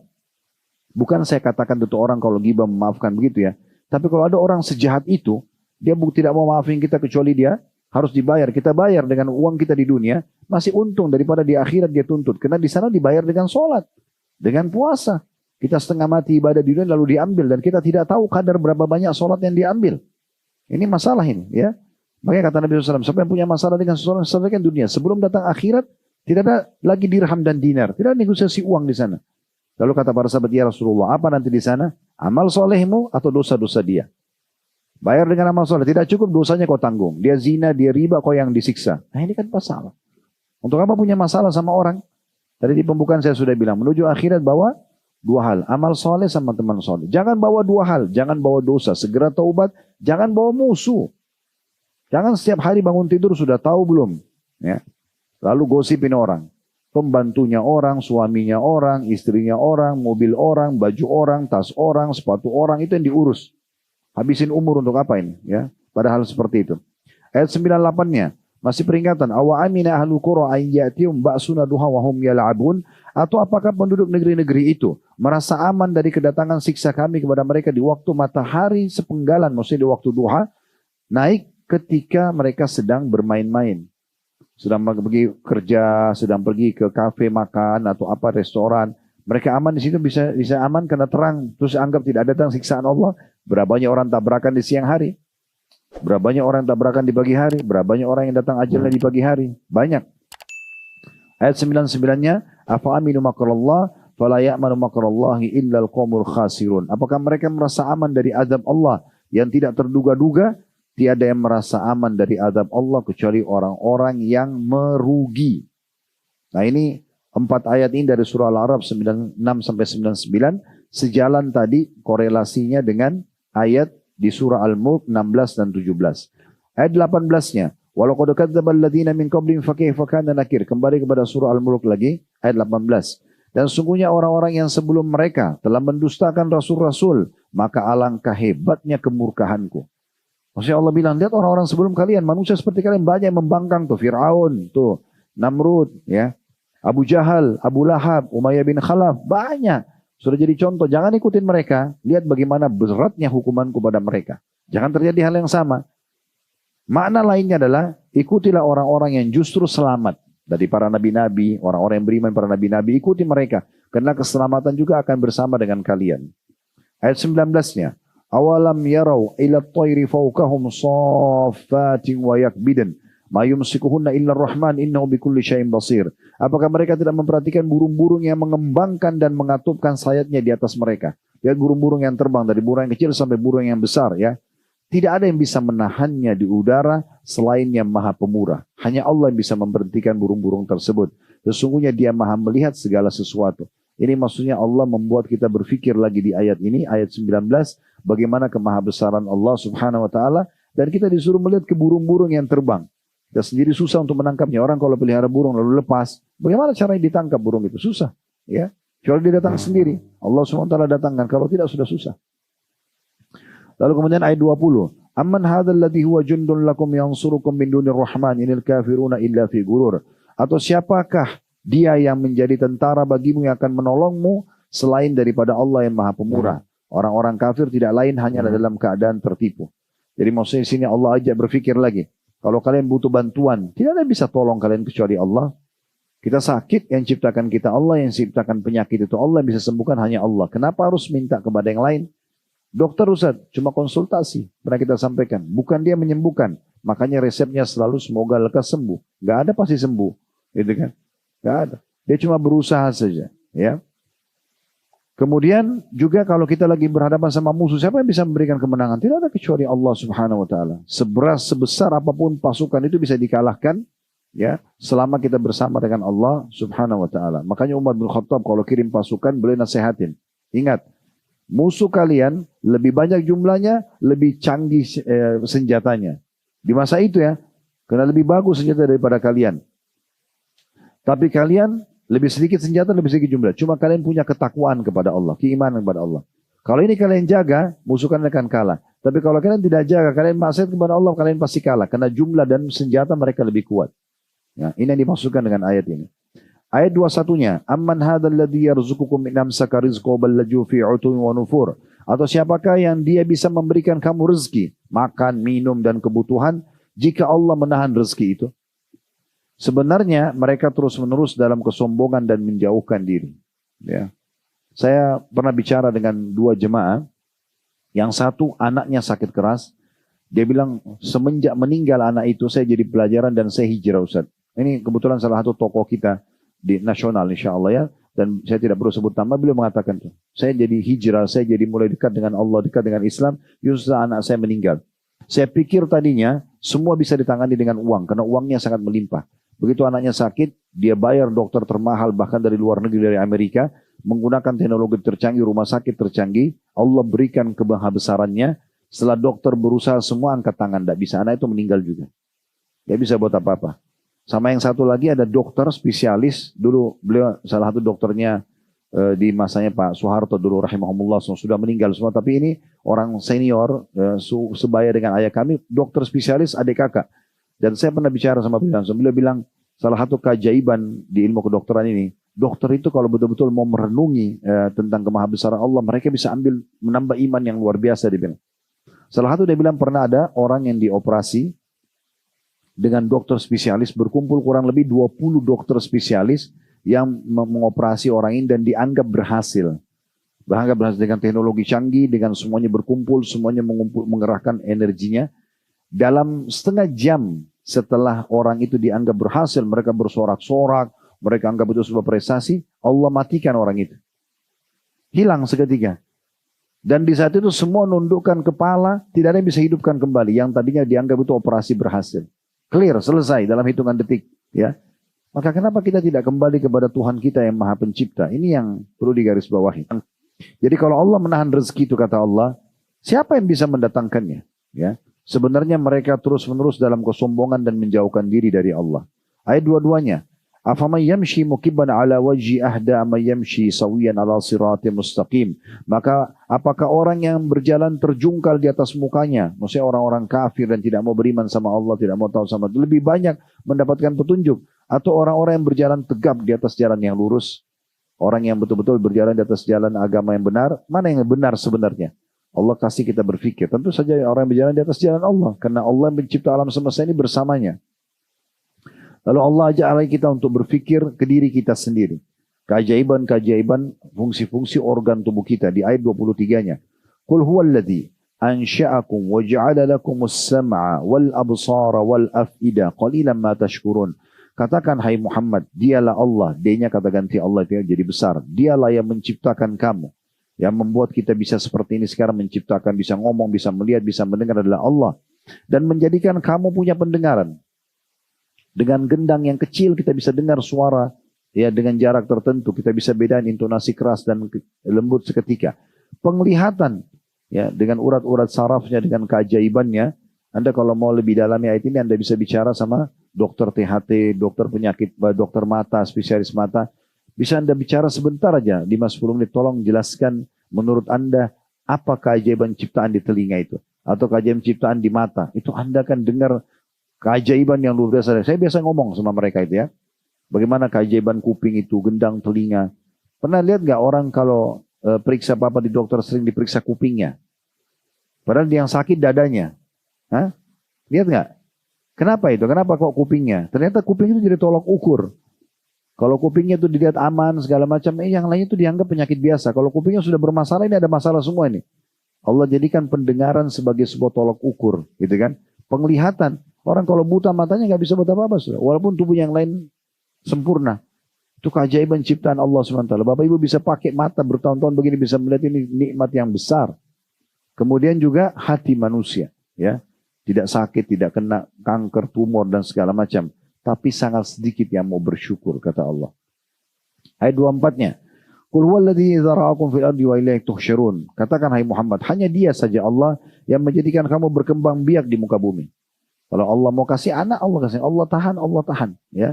bukan saya katakan itu orang kalau gibah memaafkan begitu ya. Tapi kalau ada orang sejahat itu, dia tidak mau maafin kita kecuali dia harus dibayar. Kita bayar dengan uang kita di dunia, masih untung daripada di akhirat dia tuntut. Karena di sana dibayar dengan sholat, dengan puasa. Kita setengah mati ibadah di dunia lalu diambil. Dan kita tidak tahu kadar berapa banyak sholat yang diambil. Ini masalah ini ya. Makanya kata Nabi SAW, siapa yang punya masalah dengan seseorang, selesaikan dunia. Sebelum datang akhirat, Tidak ada lagi dirham dan dinar. Tidak ada negosiasi uang di sana. Lalu kata para sahabat, ya Rasulullah, apa nanti di sana? Amal solehmu atau dosa-dosa dia? Bayar dengan amal soleh. Tidak cukup, dosanya kau tanggung. Dia zina, dia riba, kau yang disiksa. Nah ini kan masalah. Untuk apa punya masalah sama orang? Tadi di pembukaan saya sudah bilang, menuju akhirat bawa dua hal. Amal soleh sama teman soleh. Jangan bawa dua hal. Jangan bawa dosa. Segera taubat. Jangan bawa musuh. Jangan setiap hari bangun tidur sudah tahu belum. Ya. Lalu gosipin orang. Pembantunya orang, suaminya orang, istrinya orang, mobil orang, baju orang, tas orang, sepatu orang. Itu yang diurus. Habisin umur untuk apa ini? Ya, padahal seperti itu. Ayat 98-nya. Masih peringatan. Awa amina ahlu qura ayyatihum ba'suna duha wa hum yal'abun. Atau apakah penduduk negeri-negeri itu merasa aman dari kedatangan siksa kami kepada mereka di waktu matahari sepenggalan, maksudnya di waktu duha, naik ketika mereka sedang bermain-main. Sedang pergi kerja, sedang pergi ke kafe makan atau apa restoran. Mereka aman di situ, bisa aman karena terang. Terus anggap tidak datang siksaan Allah. Berapa banyak orang tabrakan di siang hari? Berapa banyak orang tabrakan di pagi hari? Berapa banyak orang yang datang ajalnya di pagi hari? Banyak. Ayat 99-nya, afa aminu makrallah fala ya'manu makrallahi illa al-qaumul khasirun. Apakah mereka merasa aman dari azab Allah yang tidak terduga-duga? Tiada yang merasa aman dari azab Allah kecuali orang-orang yang merugi. Nah ini 4 ayat ini dari surah Al-A'raf 96 sampai 99 sejalan tadi korelasinya dengan ayat di surah Al-Mulk 16 dan 17. Ayat 18-nya, walau qad kadzdzaba alladziina min qablihim fakaifa kana nakir. Kembali kepada surah Al-Mulk lagi ayat 18. Dan sungguhnya orang-orang yang sebelum mereka telah mendustakan rasul-rasul, maka alangkah hebatnya kemurkahanku. Maksudnya Allah bilang, lihat orang-orang sebelum kalian, manusia seperti kalian banyak yang membangkang tuh, Fir'aun, tuh, Namrud, ya, Abu Jahal, Abu Lahab, Umayyah bin Khalaf, banyak. Sudah jadi contoh, jangan ikutin mereka, lihat bagaimana beratnya hukumanku pada mereka. Jangan terjadi hal yang sama. Makna lainnya adalah, ikutilah orang-orang yang justru selamat. Dari para nabi-nabi, orang-orang yang beriman para nabi-nabi, ikuti mereka. Karena keselamatan juga akan bersama dengan kalian. Ayat 19-nya. Awalam yarau ila at-tayri fawqahum saffatin wa yakbidan ma yumsikuhunna illa ar-rahman innahu bikulli syai'in basir. Apakah mereka tidak memperhatikan burung-burung yang mengembangkan dan mengatupkan sayapnya di atas mereka? Lihat burung-burung yang terbang dari burung yang kecil sampai burung yang besar, ya. Tidak ada yang bisa menahannya di udara selain yang Maha Pemurah. Hanya Allah yang bisa memberhentikan burung-burung tersebut. Sesungguhnya Dia Maha melihat segala sesuatu. Ini maksudnya Allah membuat kita berfikir lagi di ayat ini, ayat 19, bagaimana kemahabesaran Allah Subhanahu wa taala, dan kita disuruh melihat ke burung-burung yang terbang. Kita sendiri susah untuk menangkapnya. Orang kalau pelihara burung lalu lepas, bagaimana caranya ditangkap burung itu? Susah, ya. Kalau dia datang sendiri, Allah Subhanahu wa taala datangkan, kalau tidak sudah susah. Lalu kemudian ayat 20, amman hadzal ladzi huwa jundun lakum yansurukum min dunir rahman inil kafiruna illa fi gurur. Atau siapakah Dia yang menjadi tentara bagimu yang akan menolongmu selain daripada Allah yang Maha Pemurah. Orang-orang kafir tidak lain hanya dalam keadaan tertipu. Jadi maksudnya di sini Allah ajak berfikir lagi. Kalau kalian butuh bantuan, tidak ada yang bisa tolong kalian kecuali Allah. Kita sakit, yang ciptakan kita Allah, yang ciptakan penyakit itu Allah, yang bisa sembuhkan hanya Allah. Kenapa harus minta kepada yang lain? Dokter Ustaz, cuma konsultasi. Pernah kita sampaikan. Bukan dia menyembuhkan. Makanya resepnya selalu semoga lekas sembuh. Gak ada pasti sembuh. Gitu kan? Gak ada. Dia cuma berusaha saja. Ya. Kemudian juga kalau kita lagi berhadapan sama musuh, siapa yang bisa memberikan kemenangan? Tidak ada kecuali Allah Subhanahu wa taala. Sebesar apapun pasukan itu bisa dikalahkan, ya, selama kita bersama dengan Allah Subhanahu wa taala. Makanya Umar bin Khattab kalau kirim pasukan boleh nasihatin. Ingat, musuh kalian lebih banyak jumlahnya, lebih canggih senjatanya. Di masa itu ya, karena lebih bagus senjata daripada kalian. Tapi kalian lebih sedikit senjata, lebih sedikit jumlah. Cuma kalian punya ketakwaan kepada Allah, keimanan kepada Allah. Kalau ini kalian jaga, musuh kalian akan kalah. Tapi kalau kalian tidak jaga, kalian maksiat kepada Allah, kalian pasti kalah. Karena jumlah dan senjata mereka lebih kuat. Ya, ini yang dimaksudkan dengan ayat ini. Ayat 21-nya, amman hadzal ladzi yarzuqukum min amsaka rizqahu bal laju fi utun wa nufur. Atau siapakah yang dia bisa memberikan kamu rezeki, makan, minum dan kebutuhan jika Allah menahan rezeki itu? Sebenarnya mereka terus-menerus dalam kesombongan dan menjauhkan diri. Ya. Saya pernah bicara dengan 2 jemaah. Yang satu anaknya sakit keras. Dia bilang semenjak meninggal anak itu saya jadi pelajaran dan saya hijrah Ustaz. Ini kebetulan salah satu tokoh kita di nasional insya Allah ya. Dan saya tidak perlu sebut nama, beliau mengatakan tuh, saya jadi hijrah, saya jadi mulai dekat dengan Allah, dekat dengan Islam, justru anak saya meninggal. Saya pikir tadinya semua bisa ditangani dengan uang, karena uangnya sangat melimpah. Begitu anaknya sakit, dia bayar dokter termahal, bahkan dari luar negeri, dari Amerika, menggunakan teknologi tercanggih, rumah sakit tercanggih, Allah berikan kebesarannya, setelah dokter berusaha semua angkat tangan, tidak bisa, anak itu meninggal juga. Tidak bisa buat apa-apa. Sama yang satu lagi ada dokter spesialis, dulu beliau salah satu dokternya di masanya Pak Soeharto dulu rahimahumullah sudah meninggal semua, tapi ini orang senior sebaya dengan ayah kami, dokter spesialis adik kakak. Dan saya pernah bicara sama beliau bilang salah satu keajaiban di ilmu kedokteran ini, dokter itu kalau betul-betul mau merenungi tentang kemahabesaran Allah, mereka bisa menambah iman yang luar biasa dia bilang. Salah satu dia bilang pernah ada orang yang dioperasi dengan dokter spesialis, berkumpul kurang lebih 20 dokter spesialis yang mengoperasi orang ini dan dianggap berhasil. Dianggap berhasil dengan teknologi canggih, dengan semuanya berkumpul, semuanya mengerahkan energinya. Dalam setengah jam setelah orang itu dianggap berhasil, mereka bersorak-sorak, mereka anggap itu sebuah prestasi, Allah matikan orang itu. Hilang seketika. Dan di saat itu semua nundukkan kepala, tidak ada yang bisa hidupkan kembali. Yang tadinya dianggap itu operasi berhasil. Clear, selesai dalam hitungan detik. Ya, maka kenapa kita tidak kembali kepada Tuhan kita yang Maha Pencipta? Ini yang perlu digarisbawahi. Jadi kalau Allah menahan rezeki itu kata Allah, siapa yang bisa mendatangkannya? Ya, sebenarnya mereka terus-menerus dalam kesombongan dan menjauhkan diri dari Allah. Ayat dua-duanya. Afaman yamshi mukibban ala wajhi ahda man yamshi sawiyan ala siratim mustaqim. Maka apakah orang yang berjalan terjungkal di atas mukanya, maksudnya orang-orang kafir dan tidak mau beriman sama Allah, tidak mau tahu sama Allah, lebih banyak mendapatkan petunjuk, atau orang-orang yang berjalan tegap di atas jalan yang lurus, orang yang betul-betul berjalan di atas jalan agama yang benar, mana yang benar sebenarnya? Allah kasih kita berpikir. Tentu saja orang yang berjalan di atas jalan Allah, karena Allah yang mencipta alam semesta ini bersamanya. Lalu Allah ajak kita untuk berfikir ke diri kita sendiri. Keajaiban-keajaiban fungsi-fungsi organ tubuh kita di ayat 23-nya. Qul huwallazi ansha'akum wa ja'ala lakumus sam'a wal absara wal af'ida qalilan ma tashkurun. Katakan hai Muhammad, dialah Allah, D-nya kata ganti Allah itu jadi besar. Dialah yang menciptakan kamu. Yang membuat kita bisa seperti ini sekarang, menciptakan, bisa ngomong, bisa melihat, bisa mendengar adalah Allah. Dan menjadikan kamu punya pendengaran. Dengan gendang yang kecil kita bisa dengar suara, ya dengan jarak tertentu kita bisa bedain intonasi keras dan lembut seketika. Penglihatan, ya dengan urat-urat sarafnya, dengan keajaibannya. Anda kalau mau lebih dalami ayat ini, Anda bisa bicara sama dokter THT, dokter penyakit, dokter mata, spesialis mata. Bisa Anda bicara sebentar aja, 5-10 menit, tolong jelaskan menurut Anda apa keajaiban ciptaan di telinga itu, atau keajaiban ciptaan di mata. Itu Anda akan dengar keajaiban yang luar biasa. Saya biasa ngomong sama mereka itu ya. Bagaimana keajaiban kuping itu, gendang telinga. Pernah lihat gak orang kalau periksa apa di dokter sering diperiksa kupingnya? Padahal yang sakit dadanya. Hah? Lihat gak? Kenapa itu? Kenapa kok kupingnya? Ternyata kuping itu jadi tolok ukur. Kalau kupingnya itu dilihat aman segala macam, yang lain itu dianggap penyakit biasa. Kalau kupingnya sudah bermasalah, ini ada masalah semua ini. Allah jadikan pendengaran sebagai sebuah tolok ukur, gitu kan? Penglihatan. Orang kalau buta matanya nggak bisa buat apa-apa, walaupun tubuh yang lain sempurna. Itu keajaiban ciptaan Allah SWT. Bapak Ibu bisa pakai mata bertahun-tahun begini, bisa melihat ini nikmat yang besar. Kemudian juga hati manusia, ya, tidak sakit, tidak kena kanker, tumor dan segala macam. Tapi sangat sedikit yang mau bersyukur, kata Allah. Ayat 24-nya. Qul huwallazi dzara'akum fil ardi wa ilaihi tuhsyurun. Katakan hai Muhammad, hanya Dia saja Allah yang menjadikan kamu berkembang biak di muka bumi. Kalau Allah mau kasih anak, Allah kasih. Allah tahan, ya.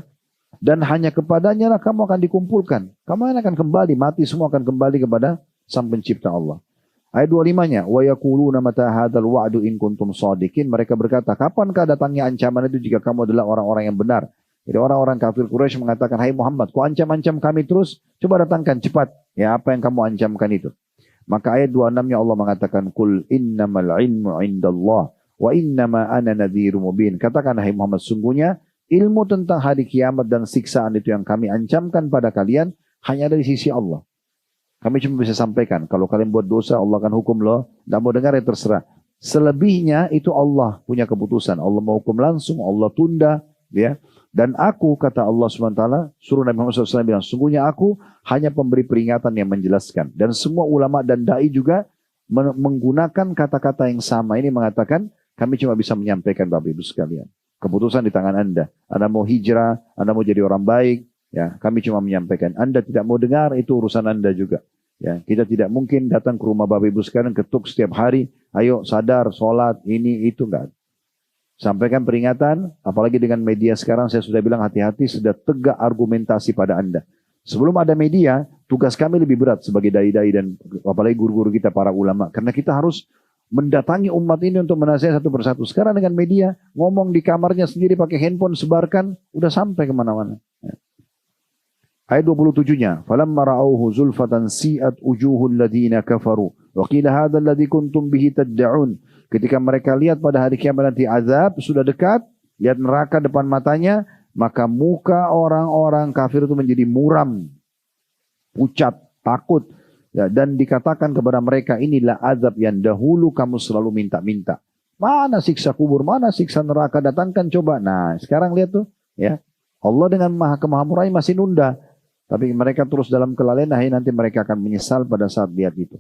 Dan hanya kepadanya lah kamu akan dikumpulkan. Kamu akan kembali, mati semua akan kembali kepada Sang Pencipta Allah. Ayat 25-nya, wa yaquluna mata hadzal wa'du in kuntum shadiqin. Mereka berkata, kapankah datangnya ancaman itu jika kamu adalah orang-orang yang benar? Jadi orang-orang kafir Quraisy mengatakan, hai Muhammad, kau ancam-ancam kami terus? Coba datangkan cepat. Ya, apa yang kamu ancamkan itu? Maka ayat 26-nya Allah mengatakan, Qul innamal ilmu indallah wa innama ana nadhirum mubin. Katakan hai Muhammad, sungguhnya ilmu tentang hari kiamat dan siksaan itu yang kami ancamkan pada kalian hanya dari sisi Allah. Kami cuma bisa sampaikan, kalau kalian buat dosa Allah akan hukum loh. Tidak mau dengar ya terserah. Selebihnya itu Allah punya keputusan. Allah mau hukum langsung, Allah tunda, ya. Dan aku, kata Allah SWT, suruh Nabi Muhammad SAW bilang, sungguhnya aku hanya pemberi peringatan yang menjelaskan. Dan semua ulama dan da'i juga menggunakan kata-kata yang sama ini mengatakan, kami cuma bisa menyampaikan Bapak Ibu sekalian. Keputusan di tangan Anda. Anda mau hijrah, Anda mau jadi orang baik, ya kami cuma menyampaikan. Anda tidak mau dengar, itu urusan Anda juga. Ya, kita tidak mungkin datang ke rumah Bapak Ibu sekalian, ketuk setiap hari, ayo sadar, sholat, ini, itu, enggak. Sampaikan peringatan, apalagi dengan media sekarang saya sudah bilang hati-hati, sudah tegak argumentasi pada Anda. Sebelum ada media, tugas kami lebih berat sebagai dai-dai dan apalagi guru-guru kita para ulama. Karena kita harus mendatangi umat ini untuk menasihati satu persatu. Sekarang dengan media, ngomong di kamarnya sendiri pakai handphone, sebarkan, udah sampai kemana-mana. Ayat 27-nya, فَلَمَّا رَأَوْهُ زُلْفَةً سِيئَتْ وُجُوهُ الَّذِينَ كَفَرُوا وَقِيلَ هَذَا الَّذِي كُنْتُمْ بِهِ تَدَّعُونَ. Ketika mereka lihat pada hari kiamat nanti azab sudah dekat, lihat neraka depan matanya, maka muka orang-orang kafir itu menjadi muram, pucat, takut. Ya, dan dikatakan kepada mereka, inilah azab yang dahulu kamu selalu minta-minta. Mana siksa kubur, mana siksa neraka, datangkan coba. Nah sekarang lihat tuh, ya Allah dengan kemahamurahnya masih nunda. Tapi mereka terus dalam kelalaian, nanti mereka akan menyesal pada saat lihat itu.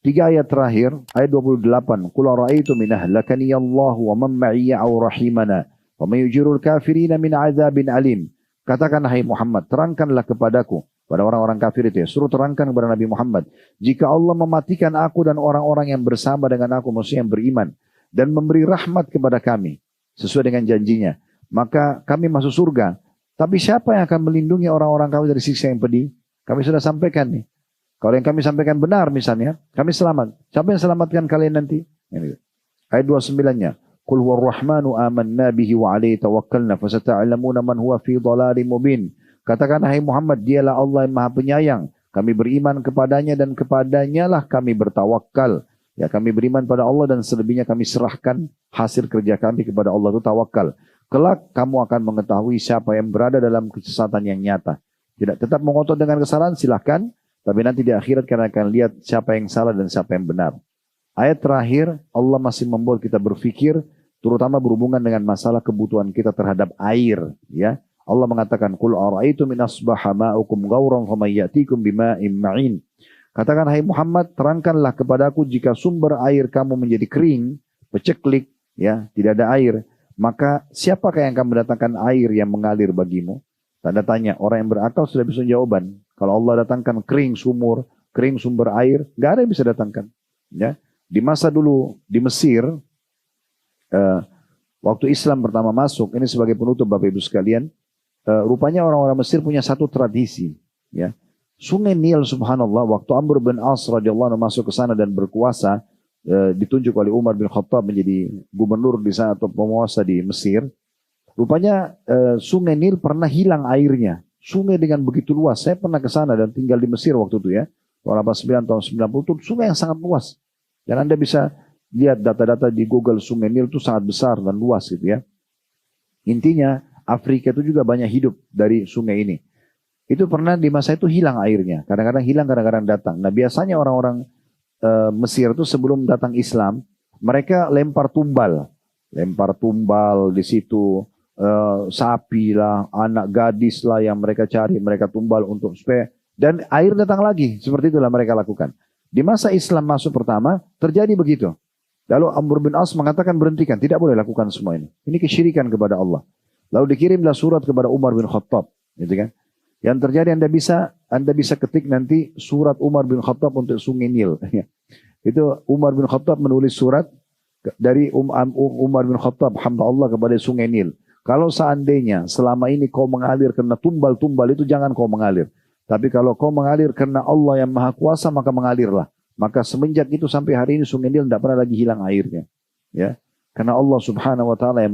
3 ayat terakhir, ayat 28. Qul ara'aytum in ahlakani Allah wa man ma'iya aw rahimana wa may yujirul kafirina min adzabin alim. Katakan hai Muhammad, terangkanlah kepadaku, pada orang-orang kafir itu ya, suruh terangkan kepada Nabi Muhammad, jika Allah mematikan aku dan orang-orang yang bersama dengan aku, maksudnya yang beriman, dan memberi rahmat kepada kami sesuai dengan janjinya, maka kami masuk surga. Tapi siapa yang akan melindungi orang-orang kafir dari siksa yang pedih? Kami sudah sampaikan nih. Kalau yang kami sampaikan benar misalnya, kami selamat. Siapa yang selamatkan kalian nanti? Ayat 29-nya. Qul huwar rahmanu amanna bihi wa alaihi tawakkalna fasata'lamuna man huwa fi dhalalim mubin. Katakan hai Muhammad, dialah Allah yang Maha Penyayang. Kami beriman kepadanya dan kepadanya lah kami bertawakal. Ya, kami beriman pada Allah dan selebihnya kami serahkan hasil kerja kami kepada Allah, itu tawakal. Kelak kamu akan mengetahui siapa yang berada dalam kesesatan yang nyata. Tidak tetap mengotot dengan kesalahan, silahkan. Tapi nanti di akhirat kita akan lihat siapa yang salah dan siapa yang benar. Ayat terakhir, Allah masih membuat kita berfikir, terutama berhubungan dengan masalah kebutuhan kita terhadap air. Ya, Allah mengatakan, Qul ara'aytum in asbaha ma'ukum ghauran faman ya'tikum bima'in ma'in. Katakan, hai Muhammad, terangkanlah kepadaku jika sumber air kamu menjadi kering, peceklik, ya, tidak ada air, maka siapakah yang akan mendatangkan air yang mengalir bagimu? Tanda tanya, orang yang berakal sudah bisa jawaban. Kalau Allah datangkan kering sumur, kering sumber air, nggak ada yang bisa datangkan. Ya, di masa dulu di Mesir, waktu Islam pertama masuk, ini sebagai penutup Bapak Ibu sekalian, rupanya orang-orang Mesir punya satu tradisi. Ya, Sungai Nil, subhanallah, waktu Amr bin As radhiyallahu anhu masuk ke sana dan berkuasa, ditunjuk oleh Umar bin Khattab menjadi gubernur di sana atau penguasa di Mesir. Rupanya Sungai Nil pernah hilang airnya. Sungai dengan begitu luas. Saya pernah ke sana dan tinggal di Mesir waktu itu ya. Tahun 89, tahun 90 itu sungai yang sangat luas. Dan Anda bisa lihat data-data di Google, Sungai Nil itu sangat besar dan luas gitu ya. Intinya Afrika itu juga banyak hidup dari sungai ini. Itu pernah di masa itu hilang airnya. Kadang-kadang hilang, kadang-kadang datang. Nah biasanya orang-orang Mesir itu sebelum datang Islam, mereka lempar tumbal. Lempar tumbal di situ. Sapi lah, anak gadis lah yang mereka cari, mereka tumbal untuk supaya, dan air datang lagi, seperti itulah mereka lakukan. Di masa Islam masuk pertama, terjadi begitu. Lalu Amr bin As mengatakan berhentikan, tidak boleh lakukan semua ini. Ini kesyirikan kepada Allah. Lalu dikirimlah surat kepada Umar bin Khattab, gitu kan? Yang terjadi Anda bisa ketik nanti surat Umar bin Khattab untuk Sungai Nil. Itu Umar bin Khattab menulis surat dari Umar bin Khattab, hamba Allah, kepada Sungai Nil. Kalau seandainya selama ini kau mengalir karena tumbal-tumbal itu, jangan kau mengalir. Tapi kalau kau mengalir karena Allah yang Maha Kuasa, maka mengalirlah. Maka semenjak itu sampai hari ini Sungai Nil tidak pernah lagi hilang airnya. Ya, karena Allah Subhanahu Wa Taala yang